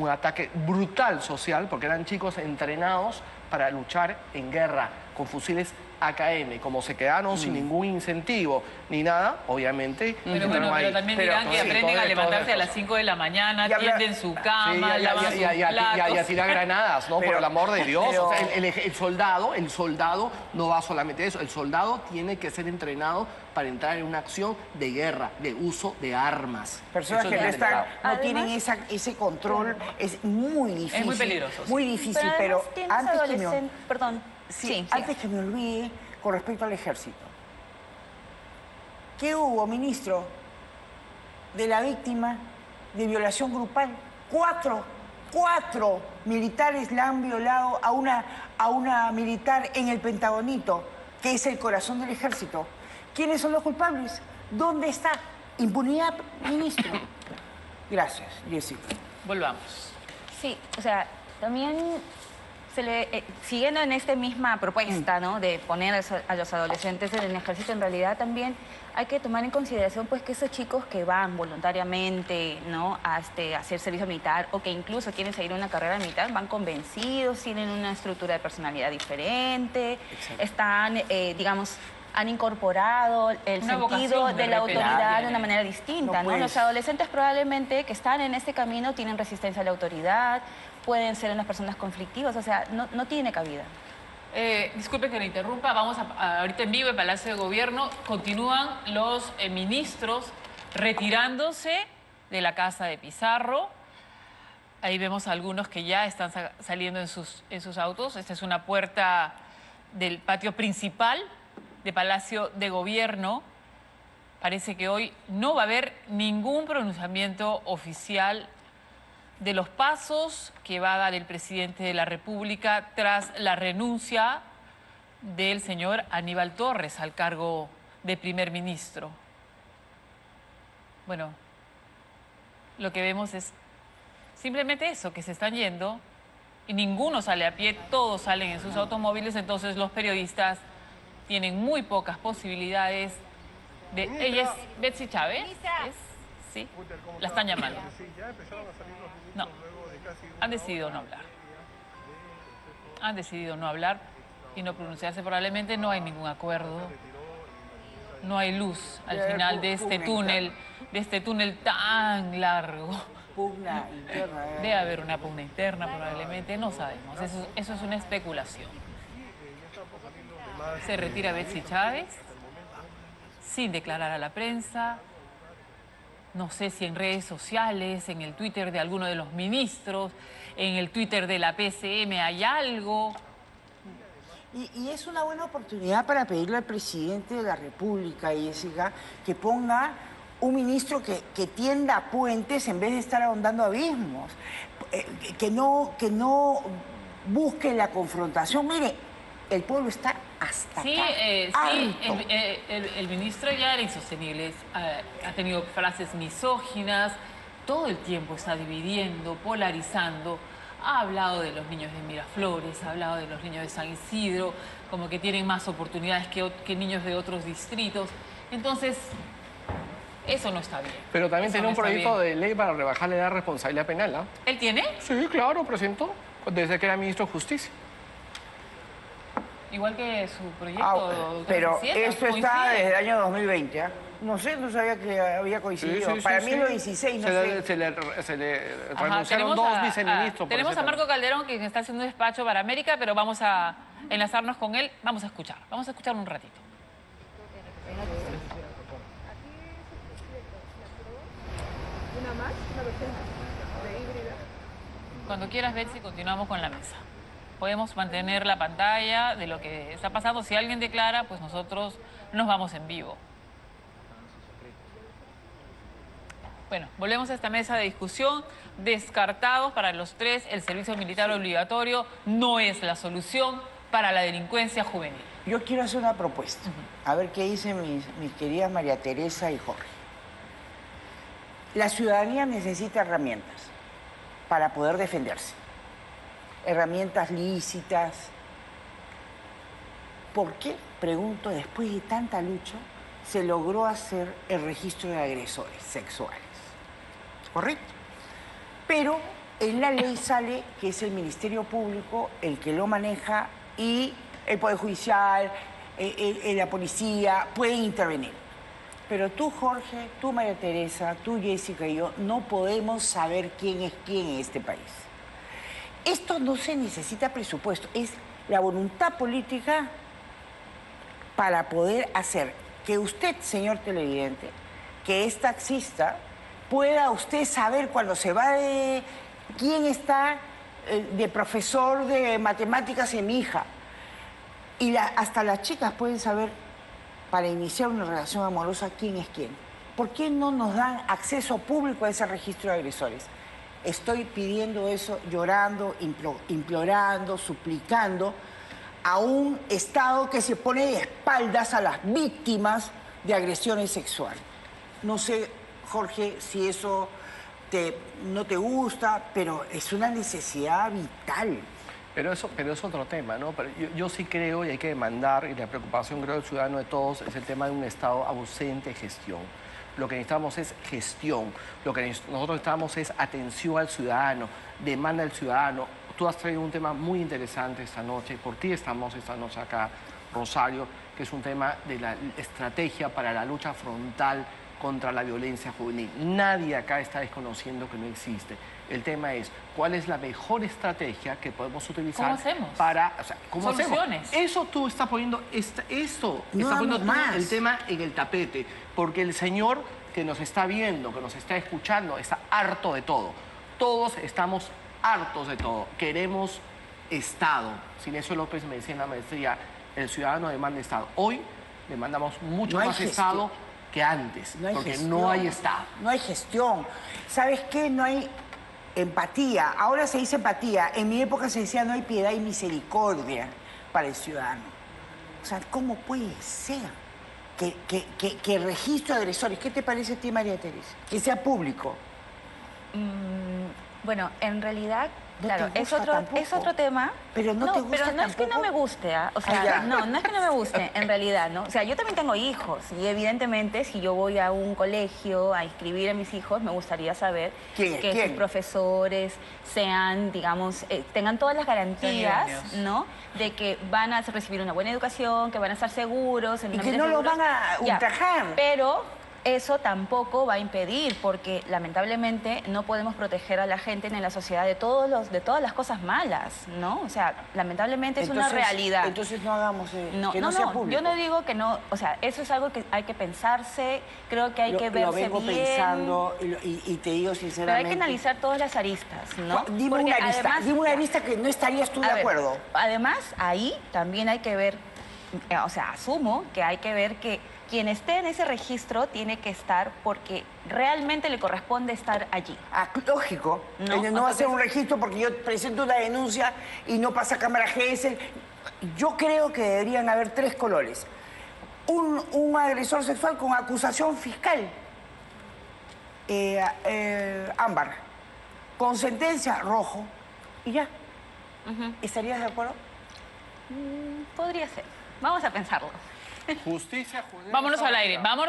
S3: ataque brutal social, porque eran chicos entrenados para luchar en guerra con fusiles AKM. Como se quedaron sin ningún incentivo ni nada, obviamente...
S1: Pero también dirán que aprenden a levantarse a las 5 de la mañana, tienden su cama, lavan sus platos.
S3: Y a tirar granadas, ¿no? Por el amor de Dios. O sea, el soldado no va solamente eso. El soldado tiene que ser entrenado para entrar en una acción de guerra, de uso de armas.
S2: Personas que no tienen ese control, es muy difícil.
S1: Es muy peligroso.
S2: Muy difícil, pero antes que me olvide, con respecto al ejército. ¿Qué hubo, ministro, de la víctima de violación grupal? Cuatro militares la han violado a una militar en el Pentagonito, que es el corazón del ejército. ¿Quiénes son los culpables? ¿Dónde está? Impunidad, ministro. Gracias, Jessica.
S1: Volvamos.
S4: Sí, o sea, también siguiendo en esta misma propuesta, ¿no?, de poner a los adolescentes en el ejército, en realidad también hay que tomar en consideración pues que esos chicos que van voluntariamente, ¿no?, a hacer servicio militar o que incluso quieren seguir una carrera militar, van convencidos, tienen una estructura de personalidad diferente, están, digamos, han incorporado el
S1: Una
S4: sentido
S1: vocación
S4: de la autoridad de
S1: tienen.
S4: una manera distinta,
S2: No
S4: ¿no?
S2: puedes.
S4: Los adolescentes probablemente que están en este camino tienen resistencia a la autoridad, pueden ser unas personas conflictivas, o sea, no tiene cabida.
S1: Disculpe que le interrumpa, vamos ahorita en vivo en Palacio de Gobierno. Continúan los ministros retirándose de la casa de Pizarro. Ahí vemos a algunos que ya están saliendo en sus autos. Esta es una puerta del patio principal de Palacio de Gobierno. Parece que hoy no va a haber ningún pronunciamiento oficial de los pasos que va a dar el presidente de la República tras la renuncia del señor Aníbal Torres al cargo de primer ministro. Bueno, lo que vemos es simplemente eso, que se están yendo y ninguno sale a pie, todos salen en sus automóviles, entonces los periodistas tienen muy pocas posibilidades de... Ella es Betsy Chávez, ¿es? Sí, la están llamando. No, han decidido no hablar. Han decidido no hablar y no pronunciarse. Probablemente no hay ningún acuerdo. No hay luz al final de este túnel tan largo.
S2: Pugna interna.
S1: Debe haber una pugna interna probablemente, no sabemos. Eso es una especulación. Se retira Betsy Chávez sin declarar a la prensa. No sé si en redes sociales, en el Twitter de alguno de los ministros, en el Twitter de la PCM hay algo.
S2: Y es una buena oportunidad para pedirle al presidente de la República, Jessica, que ponga un ministro que tienda puentes en vez de estar ahondando abismos, que no busque la confrontación. Mire, el pueblo está hasta
S1: Sí,
S2: acá,
S1: sí,
S2: harto.
S1: el ministro ya era insostenible, ha tenido frases misóginas, todo el tiempo está dividiendo, polarizando. Ha hablado de los niños de Miraflores, ha hablado de los niños de San Isidro, como que tienen más oportunidades que niños de otros distritos. Entonces, eso no está bien.
S3: Pero también
S1: Eso
S3: tiene
S1: no
S3: un
S1: está
S3: proyecto
S1: bien.
S3: de ley para rebajar la edad de responsabilidad penal, ¿ah?
S1: ¿Él tiene?
S3: Sí, claro, presentó desde que era ministro de Justicia.
S1: Igual que su proyecto. doctora
S2: Pero
S1: presidenta,
S2: esto está
S1: coincide.
S2: desde el año 2020, ¿ah? No sé, no sabía que había coincidido. Para mí es lo 16, no sé.
S3: Se le
S1: Ajá,
S3: renunciaron
S1: tenemos
S3: dos
S1: a-
S3: viceministros. por
S1: Tenemos
S3: ese
S1: a
S3: tema.
S1: Marco Calderón, que está haciendo un despacho para América, pero vamos a enlazarnos con él. Vamos a escuchar un ratito. Cuando quieras, Betsy, continuamos con la mesa. Podemos mantener la pantalla de lo que está pasando. Si alguien declara, pues nosotros nos vamos en vivo. Bueno, volvemos a esta mesa de discusión. Descartados para los tres, el servicio militar obligatorio no es la solución para la delincuencia juvenil.
S2: Yo quiero hacer una propuesta. A ver qué dicen mis queridas María Teresa y Jorge. La ciudadanía necesita herramientas para poder defenderse. Herramientas lícitas. ¿Por qué, pregunto, después de tanta lucha, se logró hacer el registro de agresores sexuales? ¿Correcto? Pero en la ley sale que es el Ministerio Público el que lo maneja y el Poder Judicial, la policía pueden intervenir. Pero tú, Jorge, tú, María Teresa, tú, Jessica y yo, no podemos saber quién es quién en este país. Esto no se necesita presupuesto, es la voluntad política para poder hacer que usted, señor televidente, que es taxista, pueda usted saber cuando se va de quién está de profesor de matemáticas en mi hija. Y hasta las chicas pueden saber para iniciar una relación amorosa quién es quién. ¿Por qué no nos dan acceso público a ese registro de agresores? Estoy pidiendo eso, llorando, implorando, suplicando a un Estado que se pone de espaldas a las víctimas de agresiones sexuales. No sé, Jorge, si eso no te gusta, pero es una necesidad vital.
S3: Pero es otro tema, ¿no? Pero yo sí creo y hay que demandar, y la preocupación creo del ciudadano de todos, es el tema de un Estado ausente de gestión. Lo que necesitamos es gestión, lo que nosotros necesitamos es atención al ciudadano, demanda del ciudadano. Tú has traído un tema muy interesante esta noche, por ti estamos esta noche acá, Rosario, que es un tema de la estrategia para la lucha frontal contra la violencia juvenil. Nadie acá está desconociendo que no existe. El tema es, ¿cuál es la mejor estrategia que podemos utilizar?
S1: ¿Cómo hacemos?
S3: Para, o sea, ¿cómo
S1: Soluciones.
S3: hacemos? Eso tú estás poniendo, está poniendo tú el tema en el tapete, porque el señor que nos está viendo, que nos está escuchando, está harto de todo. Todos estamos hartos de todo. Queremos Estado. Sinesio López me decía en la maestría, el ciudadano demanda Estado. Hoy demandamos mucho más Estado que antes, porque no hay Estado.
S2: No hay gestión. ¿Sabes qué? No hay empatía. Ahora se dice empatía. En mi época se decía no hay piedad y misericordia para el ciudadano. O sea, ¿cómo puede ser que el registro de agresores, ¿qué te parece a ti, María Teresa? Que sea público.
S4: Bueno, en realidad,
S2: No
S4: claro,
S2: te gusta
S4: es otro tema.
S2: Pero no te gusta
S4: pero no es que no
S2: tampoco.
S4: me guste, ¿ah? O sea,
S2: Ah, ya.
S4: no es que no me guste, en realidad, ¿no? O sea, yo también tengo hijos y evidentemente si yo voy a un colegio a inscribir a mis hijos, me gustaría saber
S2: ¿Quién es
S4: que
S2: quién?
S4: sus profesores sean, digamos, tengan todas las garantías,
S1: idóneos.
S4: ¿no? De que van a recibir una buena educación, que van a estar seguros. En
S2: Y
S4: un
S2: que
S4: ambiente
S2: no los
S4: seguro.
S2: van a
S4: Ya,
S2: ultrajar.
S4: pero eso tampoco va a impedir, porque lamentablemente no podemos proteger a la gente en la sociedad de todas las cosas malas, ¿no? O sea, lamentablemente es una realidad.
S2: Entonces no hagamos que
S4: no,
S2: no sea público.
S4: yo no digo que no, o sea, eso es algo que hay que pensarse, creo que hay que verse
S2: Lo vengo
S4: bien.
S2: pensando y te digo
S4: Pero
S2: sinceramente.
S4: hay que analizar todas las aristas, ¿no?
S2: Dime
S4: Porque
S2: una lista,
S4: además-
S2: dime una
S4: ya.
S2: lista que no estarías tú de
S4: A ver,
S2: acuerdo.
S4: Además, ahí también hay que ver, o sea, asumo que hay que ver que quien esté en ese registro tiene que estar porque realmente le corresponde estar allí.
S2: Ah, lógico.
S4: No,
S2: No va a ser
S4: entonces-
S2: un registro porque yo presento una denuncia y no pasa cámara GS. Yo creo que deberían haber 3 colores. Un agresor sexual con acusación fiscal. Ámbar. Con sentencia, rojo. Y ya. ¿Estarías de acuerdo?
S4: Podría ser. Vamos a pensarlo.
S3: Justicia juvenil.
S1: Vámonos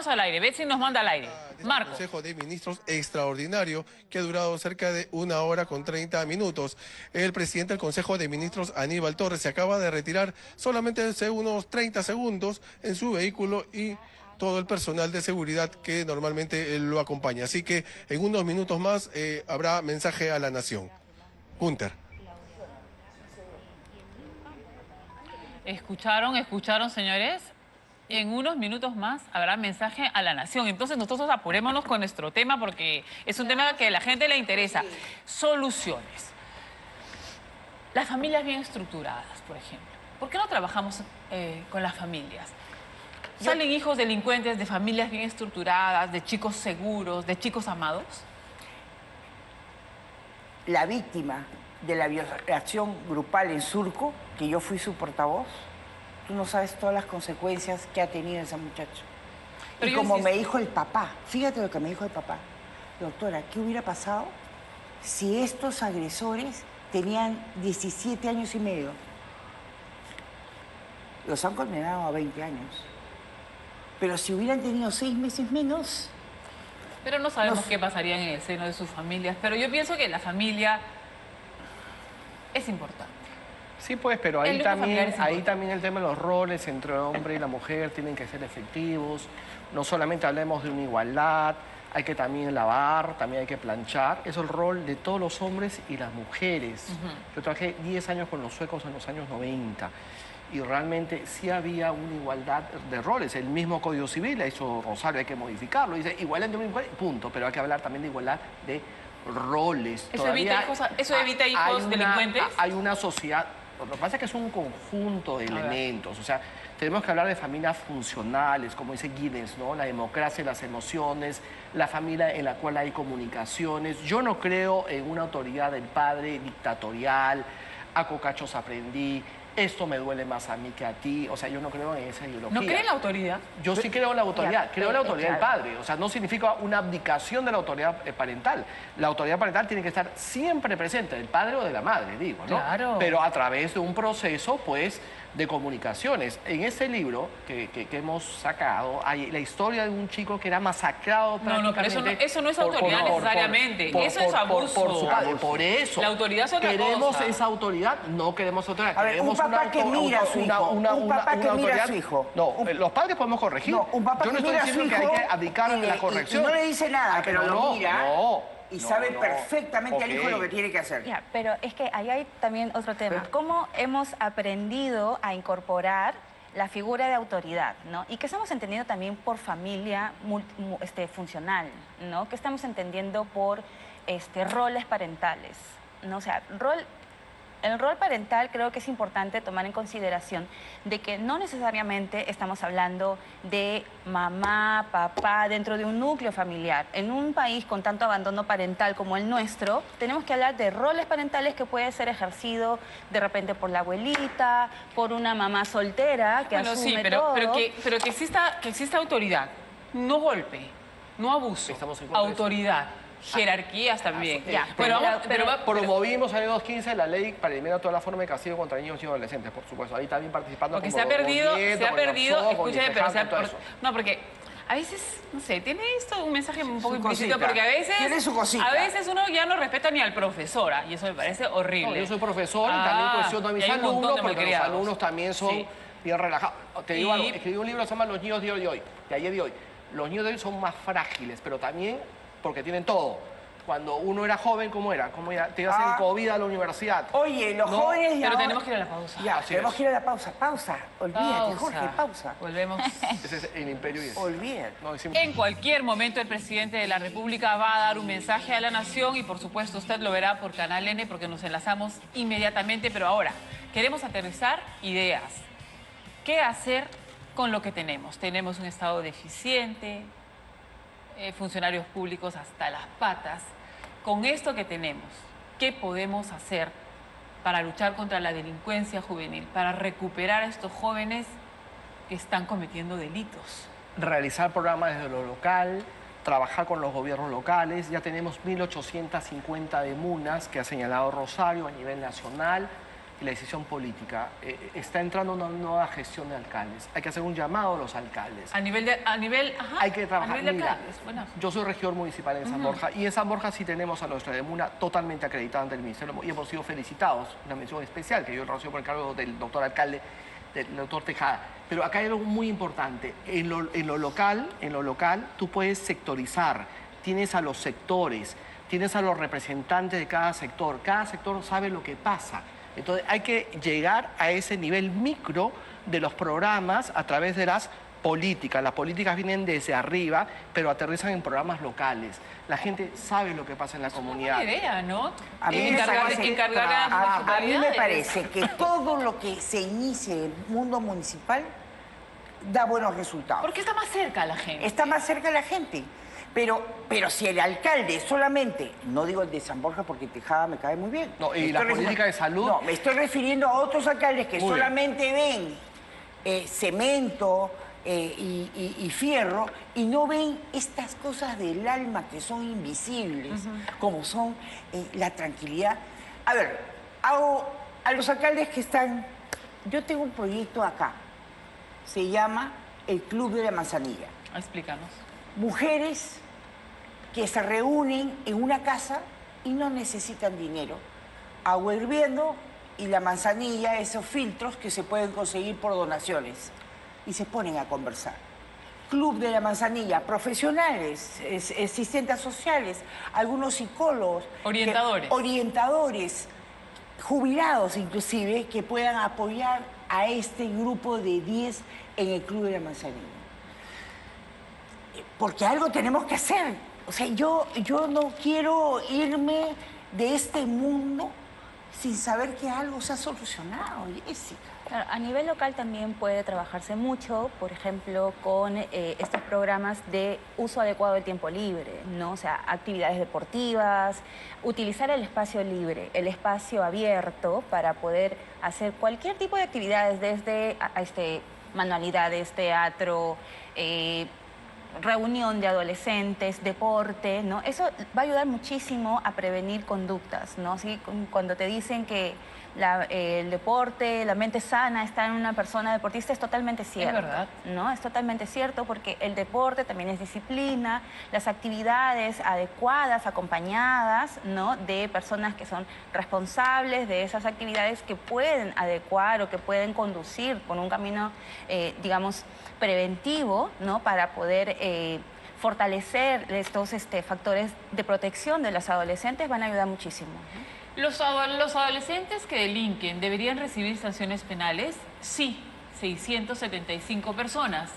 S1: al aire. Betsy nos manda al aire. Marco.
S5: Consejo de Ministros extraordinario que ha durado cerca de 1 hora con 30 minutos. El presidente del Consejo de Ministros, Aníbal Torres, se acaba de retirar solamente hace unos 30 segundos en su vehículo y todo el personal de seguridad que normalmente lo acompaña. Así que en unos minutos más habrá mensaje a la nación. Gunter.
S1: ¿Escucharon, señores? En unos minutos más habrá mensaje a la nación. Entonces nosotros apurémonos con nuestro tema porque es un tema que a la gente le interesa. Soluciones. Las familias bien estructuradas, por ejemplo. ¿Por qué no trabajamos con las familias? ¿Salen hijos delincuentes de familias bien estructuradas, de chicos seguros, de chicos amados?
S2: La víctima de la violación grupal en Surco, que yo fui su portavoz, tú no sabes todas las consecuencias que ha tenido ese muchacho.
S1: Pero
S2: y
S1: yo
S2: como
S1: insisto.
S2: me dijo el papá, fíjate lo que me dijo el papá. Doctora, ¿qué hubiera pasado si estos agresores tenían 17 años y medio? Los han condenado a 20 años. Pero si hubieran tenido 6 meses menos,
S1: Pero no sabemos qué pasaría en el seno de sus familias. Pero yo pienso que la familia es importante.
S3: Sí, pues, pero
S1: El
S3: ahí
S1: núcleo familiar
S3: también,
S1: es
S3: ahí
S1: importante.
S3: también el tema de los roles entre el hombre y la mujer tienen que ser efectivos. No solamente hablemos de una igualdad, hay que también lavar, también hay que planchar. Es el rol de todos los hombres y las mujeres. Yo trabajé 10 años con los suecos en los años 90 y realmente sí había una igualdad de roles. El mismo Código Civil, eso Rosario hay que modificarlo. Dice igualdad de mujer, punto, pero hay que hablar también de igualdad de roles.
S1: ¿Eso evita hijos delincuentes?
S3: Hay una sociedad Lo que pasa es que es un conjunto de elementos. O sea, tenemos que hablar de familias funcionales, como dice Guinness, ¿no? La democracia y las emociones, la familia en la cual hay comunicaciones. Yo no creo en una autoridad del padre dictatorial, a cocachos aprendí, esto me duele más a mí que a ti. O sea, yo no creo en esa ideología.
S1: ¿No cree en la autoridad?
S3: Yo sí creo en la autoridad, creo en la autoridad del
S4: claro.
S3: padre. O sea, no significa una abdicación de la autoridad parental. La autoridad parental tiene que estar siempre presente, del padre o de la madre, digo, ¿no?
S1: Claro.
S3: Pero a través de un proceso, pues, de comunicaciones. En este libro que hemos sacado hay la historia de un chico que era masacrado
S1: No, pero
S3: prácticamente
S1: eso no es autoridad necesariamente. Eso es abuso.
S3: Por su padre. Por eso.
S1: La autoridad es otra
S3: ¿Queremos
S1: cosa.
S3: esa autoridad? No queremos autoridad.
S2: A ver, un
S3: Queremos
S2: papá que mira a su hijo. Un papá que mira a
S3: autoridad.
S2: su hijo.
S3: No, los padres podemos corregir.
S2: No, un papá
S3: Yo no
S2: que
S3: estoy
S2: mira a su
S3: diciendo que hay
S2: hijo
S3: que abdicar
S2: y
S3: a la
S2: y
S3: corrección.
S2: no le dice nada,
S3: Ah,
S2: pero
S3: no,
S2: lo mira y
S3: no,
S2: sabe
S3: no.
S2: perfectamente al hijo
S3: Ok.
S2: lo que tiene que hacer.
S4: Ya, pero es que ahí hay también otro tema. ¿Cómo hemos aprendido a incorporar la figura de autoridad, ¿no? Y qué estamos entendiendo también por familia funcional, ¿no? ¿Qué estamos entendiendo por roles parentales, ¿no? O sea, el rol parental creo que es importante tomar en consideración de que no necesariamente estamos hablando de mamá, papá, dentro de un núcleo familiar. En un país con tanto abandono parental como el nuestro, tenemos que hablar de roles parentales que puede ser ejercido de repente por la abuelita, por una mamá soltera que
S1: Bueno,
S4: asume
S1: sí,
S4: todo.
S1: pero que exista autoridad, no golpe, no abuso,
S3: Estamos en contra de eso.
S1: autoridad, jerarquías también.
S4: Ya,
S1: pero
S4: pero-
S3: Promovimos en el 2015 la ley para eliminar toda la forma de castigo contra niños y adolescentes, por supuesto. Ahí también participando
S1: porque
S3: como
S1: se ha perdido,
S3: movimiento, con el
S1: escúcheme, pero
S3: Ifejante, todo eso.
S1: no, porque a veces, no sé, tiene esto un mensaje un poco
S2: Su
S1: implícito,
S2: cosita.
S1: porque
S2: Tiene su cosita.
S1: a veces uno ya no respeta ni al profesora, y eso me parece horrible.
S3: No, yo soy profesor y también cuestiono a mis
S1: y hay un montón
S3: alumnos,
S1: de
S3: porque los
S1: malcriados.
S3: alumnos también son
S1: Sí.
S3: bien relajados. Te digo
S1: Y-
S3: algo, escribí un libro que se llama Los niños de hoy, de ayer y hoy. Los niños de hoy son más frágiles, pero también porque tienen todo. Cuando uno era joven, ¿cómo era? Te ibas en COVID a la universidad.
S2: Oye, los
S3: No,
S2: jóvenes de
S1: Pero
S2: ahora-
S1: tenemos que ir a la pausa.
S2: Ya,
S3: Así
S2: tenemos
S3: es.
S2: que ir a la pausa. Pausa. Olvídate, Jorge, pausa.
S1: Volvemos.
S3: Ese es el imperio y es.
S2: Olvídate.
S3: No, decimos-
S1: En cualquier momento el presidente de la República va a dar un mensaje a la nación y por supuesto usted lo verá por Canal N porque nos enlazamos inmediatamente, pero ahora queremos aterrizar ideas. ¿Qué hacer con lo que tenemos? Tenemos un Estado deficiente, funcionarios públicos hasta las patas. Con esto que tenemos, ¿qué podemos hacer para luchar contra la delincuencia juvenil, para recuperar a estos jóvenes que están cometiendo delitos?
S3: Realizar programas desde lo local, trabajar con los gobiernos locales. Ya tenemos 1.850 demunas que ha señalado Rosario a nivel nacional. Y la decisión política. Está entrando una nueva gestión de alcaldes. Hay que hacer un llamado a los alcaldes.
S1: Ajá,
S3: Hay que trabajar.
S1: A nivel de
S3: Mira,
S1: alcaldes, bueno.
S3: yo soy regidor municipal en San Borja y en San Borja sí tenemos a nuestra demuna totalmente acreditada ante el Ministerio y hemos sido felicitados. Una mención especial que yo recibo por el cargo del doctor alcalde, del doctor Tejada. Pero acá hay algo muy importante. En lo local, tú puedes sectorizar. Tienes a los sectores, tienes a los representantes de cada sector. Cada sector sabe lo que pasa. Entonces hay que llegar a ese nivel micro de los programas a través de las políticas. Las políticas vienen desde arriba, pero aterrizan en programas locales. La gente sabe lo que pasa en la comunidad.
S1: Buena idea, ¿no?
S2: A mí me parece-
S1: encargar a las
S2: A mí me
S1: autoridades.
S2: parece que todo lo que se inicie en el mundo municipal da buenos resultados.
S1: Porque está más cerca a la gente.
S2: Está más cerca de la gente. Pero si el alcalde solamente, no digo el de San Borja porque Tejada me cae muy bien.
S3: No, y
S2: Me
S3: la
S2: estoy
S3: política de salud.
S2: No, me estoy refiriendo a otros alcaldes que
S3: Muy bien.
S2: solamente ven cemento y fierro y no ven estas cosas del alma que son invisibles, como son la tranquilidad. A ver, a los alcaldes que están... Yo tengo un proyecto acá, se llama el Club de la Manzanilla.
S1: Explícanos.
S2: Mujeres que se reúnen en una casa y no necesitan dinero. Agua hirviendo y la manzanilla, esos filtros que se pueden conseguir por donaciones. Y se ponen a conversar. Club de la Manzanilla, profesionales, asistentes sociales, algunos psicólogos.
S1: Orientadores.
S2: Orientadores, jubilados inclusive, que puedan apoyar a este grupo de 10 en el Club de la Manzanilla. Porque algo tenemos que hacer. O sea, yo no quiero irme de este mundo sin saber que algo se ha solucionado, Jessica.
S4: Claro, a nivel local también puede trabajarse mucho, por ejemplo, con estos programas de uso adecuado del tiempo libre, ¿no? O sea, actividades deportivas, utilizar el espacio libre, el espacio abierto para poder hacer cualquier tipo de actividades, desde manualidades, teatro, reunión de adolescentes, deporte, ¿no? Eso va a ayudar muchísimo a prevenir conductas, ¿no? Así, cuando te dicen que el deporte, la mente sana está en una persona deportista, es totalmente cierto.
S1: Es verdad.
S4: ¿No? Es totalmente cierto, porque el deporte también es disciplina, las actividades adecuadas, acompañadas, ¿no?, de personas que son responsables de esas actividades, que pueden adecuar o que pueden conducir por un camino, digamos, preventivo, ¿no?, para poder fortalecer estos factores de protección de los adolescentes, van a ayudar muchísimo.
S1: Los adolescentes que delinquen deberían recibir sanciones penales. Sí, 675 personas.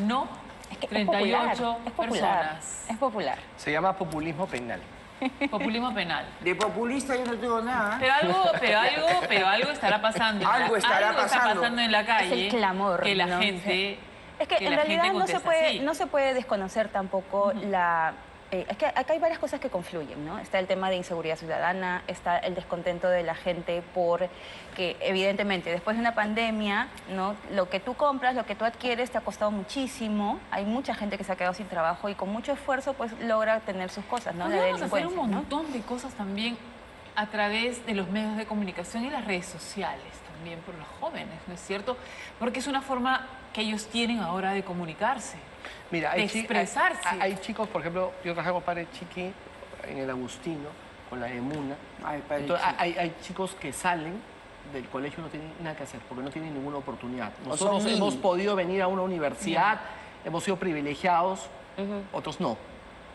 S1: No,
S4: Es que
S1: 38
S4: es popular,
S1: personas.
S4: es popular.
S3: Se llama populismo penal.
S1: Populismo penal.
S2: De populista yo no tengo nada.
S1: Pero algo estará pasando.
S2: Algo estará
S1: Algo está
S2: pasando.
S1: pasando en la calle.
S4: Es el clamor,
S1: Que la
S4: ¿no?
S1: gente.
S4: Es que en
S1: la gente
S4: realidad
S1: contesta así.
S4: no se puede desconocer tampoco la... es que acá hay varias cosas que confluyen, ¿no? Está el tema de inseguridad ciudadana, está el descontento de la gente por que, evidentemente, después de una pandemia, ¿no?, lo que tú compras, lo que tú adquieres te ha costado muchísimo. Hay mucha gente que se ha quedado sin trabajo y con mucho esfuerzo pues logra tener sus cosas, ¿no? La
S1: Podríamos hacer un
S4: delincuencia, ¿no?
S1: montón de cosas también a través de los medios de comunicación y las redes sociales también por los jóvenes, ¿no es cierto? Porque es una forma que ellos tienen ahora de comunicarse,
S3: Mira,
S1: de expresarse.
S3: hay chicos, por ejemplo, yo trabajé con Padre Chiqui en el Agustino, con la Emuna.
S2: Ay, Padre
S3: Entonces,
S2: Chiqui.
S3: hay chicos que salen del colegio y no tienen nada que hacer, porque no tienen ninguna oportunidad.
S2: O
S3: Nosotros
S2: son
S3: hemos
S2: mini.
S3: podido venir a una universidad, hemos sido privilegiados, otros no. No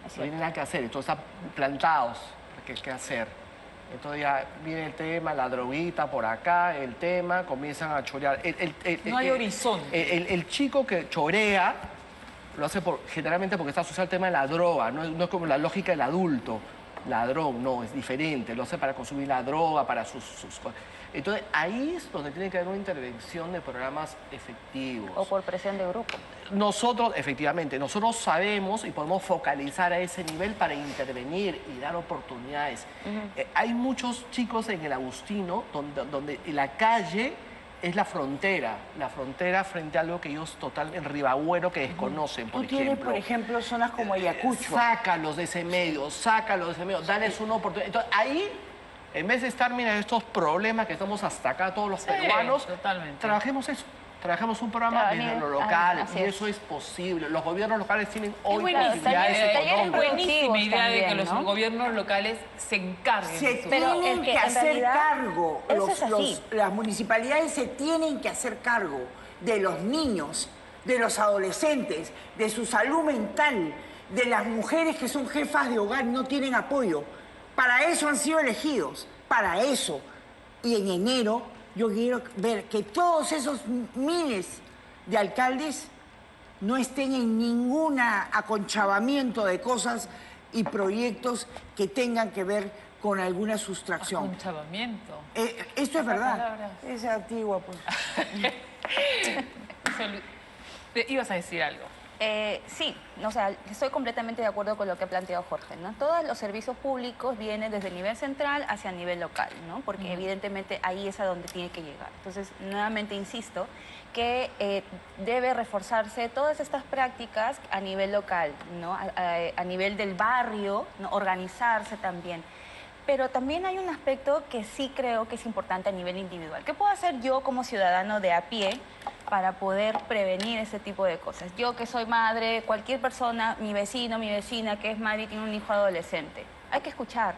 S4: cierto.
S3: tienen nada que hacer, entonces están plantados. ¿Qué hacer? Entonces ya viene el tema, la droguita por acá, el tema, comienzan a chorear.
S1: No hay horizonte.
S3: El chico que chorea lo hace generalmente porque está asociado al tema de la droga, no es como la lógica del adulto. Ladrón, no, es diferente, lo hace para consumir la droga, para sus cosas. Entonces ahí es donde tiene que haber una intervención de programas efectivos.
S4: O por presión de grupo.
S3: Nosotros, efectivamente, nosotros sabemos y podemos focalizar a ese nivel para intervenir y dar oportunidades. Hay muchos chicos en el Agustino donde la calle es la frontera frente a algo que ellos en Ribagüero que desconocen, por
S2: Tú tienes,
S3: ejemplo.
S2: por ejemplo, zonas como Ayacucho.
S3: Sácalos de ese medio, dales una oportunidad. Entonces ahí, en vez de estar, mira, estos problemas que estamos hasta acá todos los
S1: Sí,
S3: peruanos,
S1: totalmente.
S3: trabajemos eso. Trabajemos un programa
S4: Claro,
S3: desde
S4: a
S3: lo
S4: nivel-
S3: local
S4: así
S3: y
S4: es.
S3: eso es posible. Los gobiernos locales tienen hoy
S1: buenísimo.
S3: posibilidades
S4: Talleres
S3: económicas.
S4: productivos
S1: Buenísima idea de que
S4: también,
S1: los
S4: ¿no?
S1: gobiernos locales se encarguen
S2: Se
S1: de eso.
S4: Pero
S2: tienen
S4: es que
S2: que
S4: en
S2: hacer
S4: realidad
S2: cargo,
S4: eso es así.
S2: las municipalidades se tienen que hacer cargo de los niños, de los adolescentes, de su salud mental, de las mujeres que son jefas de hogar y no tienen apoyo. Para eso han sido elegidos, para eso. Y en enero yo quiero ver que todos esos miles de alcaldes no estén en ningún aconchabamiento de cosas y proyectos que tengan que ver con alguna sustracción.
S1: Conchavamiento.
S2: Esto es verdad.
S1: palabra.
S2: Es antigua, pues.
S1: Ibas a decir algo.
S4: Sí, o sea, estoy completamente de acuerdo con lo que ha planteado Jorge, ¿no? Todos los servicios públicos vienen desde el nivel central hacia el nivel local, ¿no? Porque evidentemente ahí es a donde tiene que llegar. Entonces, nuevamente insisto que debe reforzarse todas estas prácticas a nivel local, ¿no? A nivel del barrio, ¿no? Organizarse también. Pero también hay un aspecto que sí creo que es importante a nivel individual. ¿Qué puedo hacer yo como ciudadano de a pie para poder prevenir ese tipo de cosas? Yo que soy madre, cualquier persona, mi vecino, mi vecina que es madre y tiene un hijo adolescente. Hay que escuchar,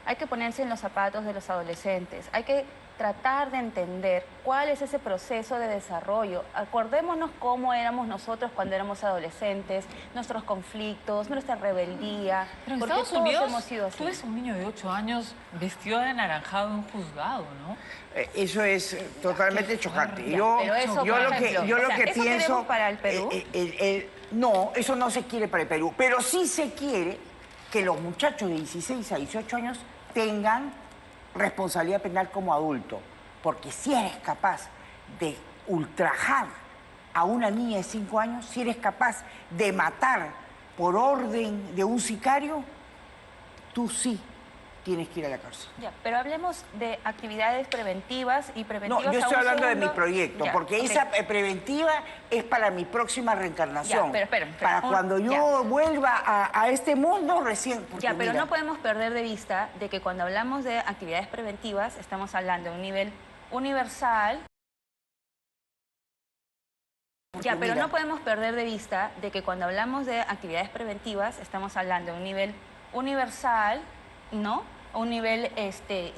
S4: hay que ponerse en los zapatos de los adolescentes, hay que tratar de entender cuál es ese proceso de desarrollo. Acordémonos cómo éramos nosotros cuando éramos adolescentes, nuestros conflictos, nuestra rebeldía.
S1: Pero en
S4: porque
S1: Estados
S4: todos
S1: Unidos,
S4: hemos sido así.
S1: tú ves un niño de 8 años vestido de anaranjado en un juzgado, ¿no?
S2: Eso es totalmente chocante. Yo,
S4: pero eso,
S2: yo
S4: por
S2: lo que,
S4: ejemplo,
S2: yo
S4: o
S2: lo
S4: sea,
S2: que
S4: ¿eso
S2: pienso...
S4: queremos para el Perú?
S2: No, eso no se quiere para el Perú. Pero sí se quiere que los muchachos de 16 a 18 años tengan responsabilidad penal como adulto. Porque si eres capaz de ultrajar a una niña de 5 años, si eres capaz de matar por orden de un sicario, tú sí tienes que ir a la cárcel.
S4: Ya, pero hablemos de actividades preventivas y preventivas.
S2: No, yo
S4: a
S2: estoy
S4: un
S2: hablando de mi
S4: segundo.
S2: proyecto,
S4: Ya,
S2: porque
S4: ok.
S2: esa preventiva es para mi próxima reencarnación.
S4: Ya, pero espera,
S2: para cuando yo vuelva a este mundo recién. Porque
S4: Ya, pero
S2: mira,
S4: no podemos perder de vista de que cuando hablamos de actividades preventivas estamos hablando de un nivel universal. Ya, pero
S2: mira,
S4: no podemos perder de vista de que cuando hablamos de actividades preventivas estamos hablando de un nivel universal, ¿no? Un nivel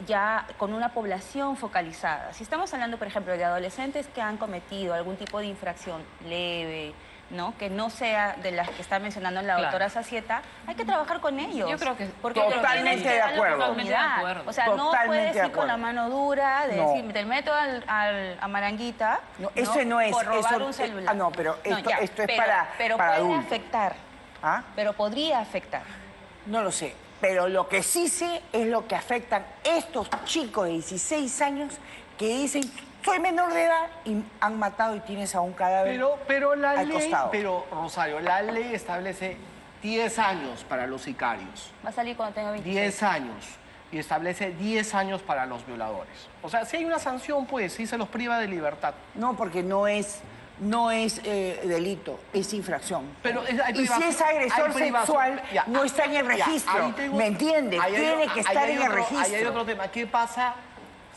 S4: ya con una población focalizada. Si estamos hablando, por ejemplo, de adolescentes que han cometido algún tipo de infracción leve, ¿no? Que no sea de las que está mencionando la doctora Sacieta, hay que trabajar con ellos.
S1: Yo creo que
S4: porque
S2: totalmente
S4: tienes que
S2: de
S4: darle
S2: acuerdo.
S1: Totalmente de
S4: oportunidad.
S1: acuerdo.
S4: O sea, no
S2: Totalmente
S4: puedes
S2: de
S4: ir con la
S2: acuerdo.
S4: mano dura de
S2: No.
S4: decir, te meto a Maranguita,
S2: No, ese no es,
S4: por robar
S2: eso-
S4: un celular.
S2: no, pero esto es
S4: pero
S2: para
S4: puede
S2: adultos.
S4: afectar.
S2: ¿Ah?
S4: Pero podría afectar.
S2: No lo sé, pero lo que sí sé es lo que afectan estos chicos de 16 años que dicen, soy menor de edad y han matado y tienes a un cadáver
S3: Pero la
S2: al
S3: ley,
S2: costado.
S3: pero Rosario, la ley establece 10 años para los sicarios,
S4: Va a salir cuando tenga 26.
S3: 10 años, y establece 10 años para los violadores. O sea, si hay una sanción, pues, sí se los priva de libertad.
S2: No, porque no es delito, es infracción.
S3: Pero hay
S2: y si
S3: privación-
S2: es agresor
S3: hay privación.
S2: sexual,
S3: Ya,
S2: no está en el
S3: ya,
S2: registro.
S3: ahí tengo-
S2: ¿Me entiendes?
S3: ahí hay-
S2: Tiene que
S3: ahí
S2: estar
S3: hay
S2: en el
S3: otro-
S2: registro.
S3: Ahí hay otro tema. ¿Qué pasa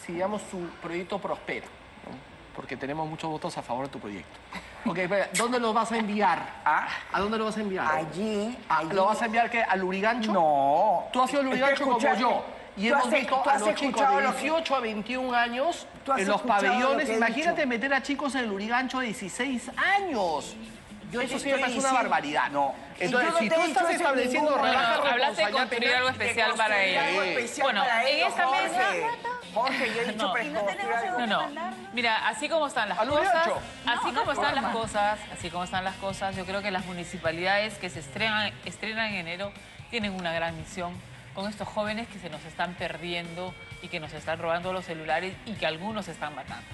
S3: si, digamos, su proyecto prospera? ¿No? Porque tenemos muchos votos a favor de tu proyecto. Ok, espera, ¿dónde lo vas a enviar?
S2: Ah.
S3: ¿A dónde lo vas a enviar?
S2: Allí.
S3: ¿Lo vas a enviar qué? ¿Al Lurigancho?
S2: No.
S3: Tú has sido Lurigancho como
S2: Escuchaste-
S3: yo. Y
S2: tú
S3: hemos
S2: has-
S3: visto
S2: tú
S3: a
S2: has
S3: los chicos
S2: escuchado
S3: de
S2: lo que-
S3: 18 a 21 años
S2: Tú has
S3: en los
S2: escuchado lo
S3: pabellones.
S2: que he
S3: Imagínate
S2: dicho.
S3: meter a chicos en el Lurigancho de 16 años.
S2: Yo
S3: Eso
S2: te
S3: sí me
S2: estoy
S3: parece una
S2: diciendo-
S3: barbaridad.
S2: No. Y
S3: Entonces,
S2: yo no
S3: si
S2: te
S3: tú
S2: he
S3: estás
S2: dicho eso en
S3: estableciendo
S2: ningún
S3: rebaja
S2: momento.
S1: Hablaste de
S3: responsabilidad
S1: construir
S3: penal,
S1: algo especial para
S2: construir
S1: ella.
S2: algo especial
S1: Bueno,
S2: para
S1: en
S2: ellos,
S1: esta mesa...
S2: Jorge, yo he dicho
S1: No.
S2: para
S4: Y no
S2: construir
S4: tenemos
S2: algo.
S1: No, no. Mira, así como están las
S3: Al
S1: cosas,
S3: Urigancho.
S1: así como están las cosas, así como están las cosas, yo creo que las municipalidades que se estrenan en enero tienen una gran misión con estos jóvenes que se nos están perdiendo y que nos están robando los celulares y que algunos están matando.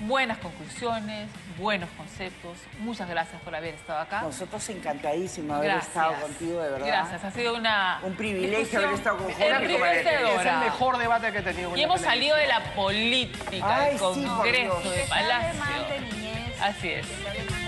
S1: Buenas conclusiones, buenos conceptos. Muchas gracias por haber estado acá.
S2: Nosotros encantadísimos de haber
S1: Gracias.
S2: estado contigo, de verdad.
S1: Gracias, ha sido una
S2: Un privilegio
S1: discusión
S2: haber estado con Jorge y con María Teresa.
S3: Es el
S1: enriquecedora.
S3: mejor debate que he tenido.
S1: Y hemos salido de la política,
S2: Ay,
S1: del
S2: sí, por
S1: Congreso,
S2: Dios.
S1: de
S4: Que se hable más
S1: Palacio.
S4: de niñez.
S1: Así es.
S4: Que se hable más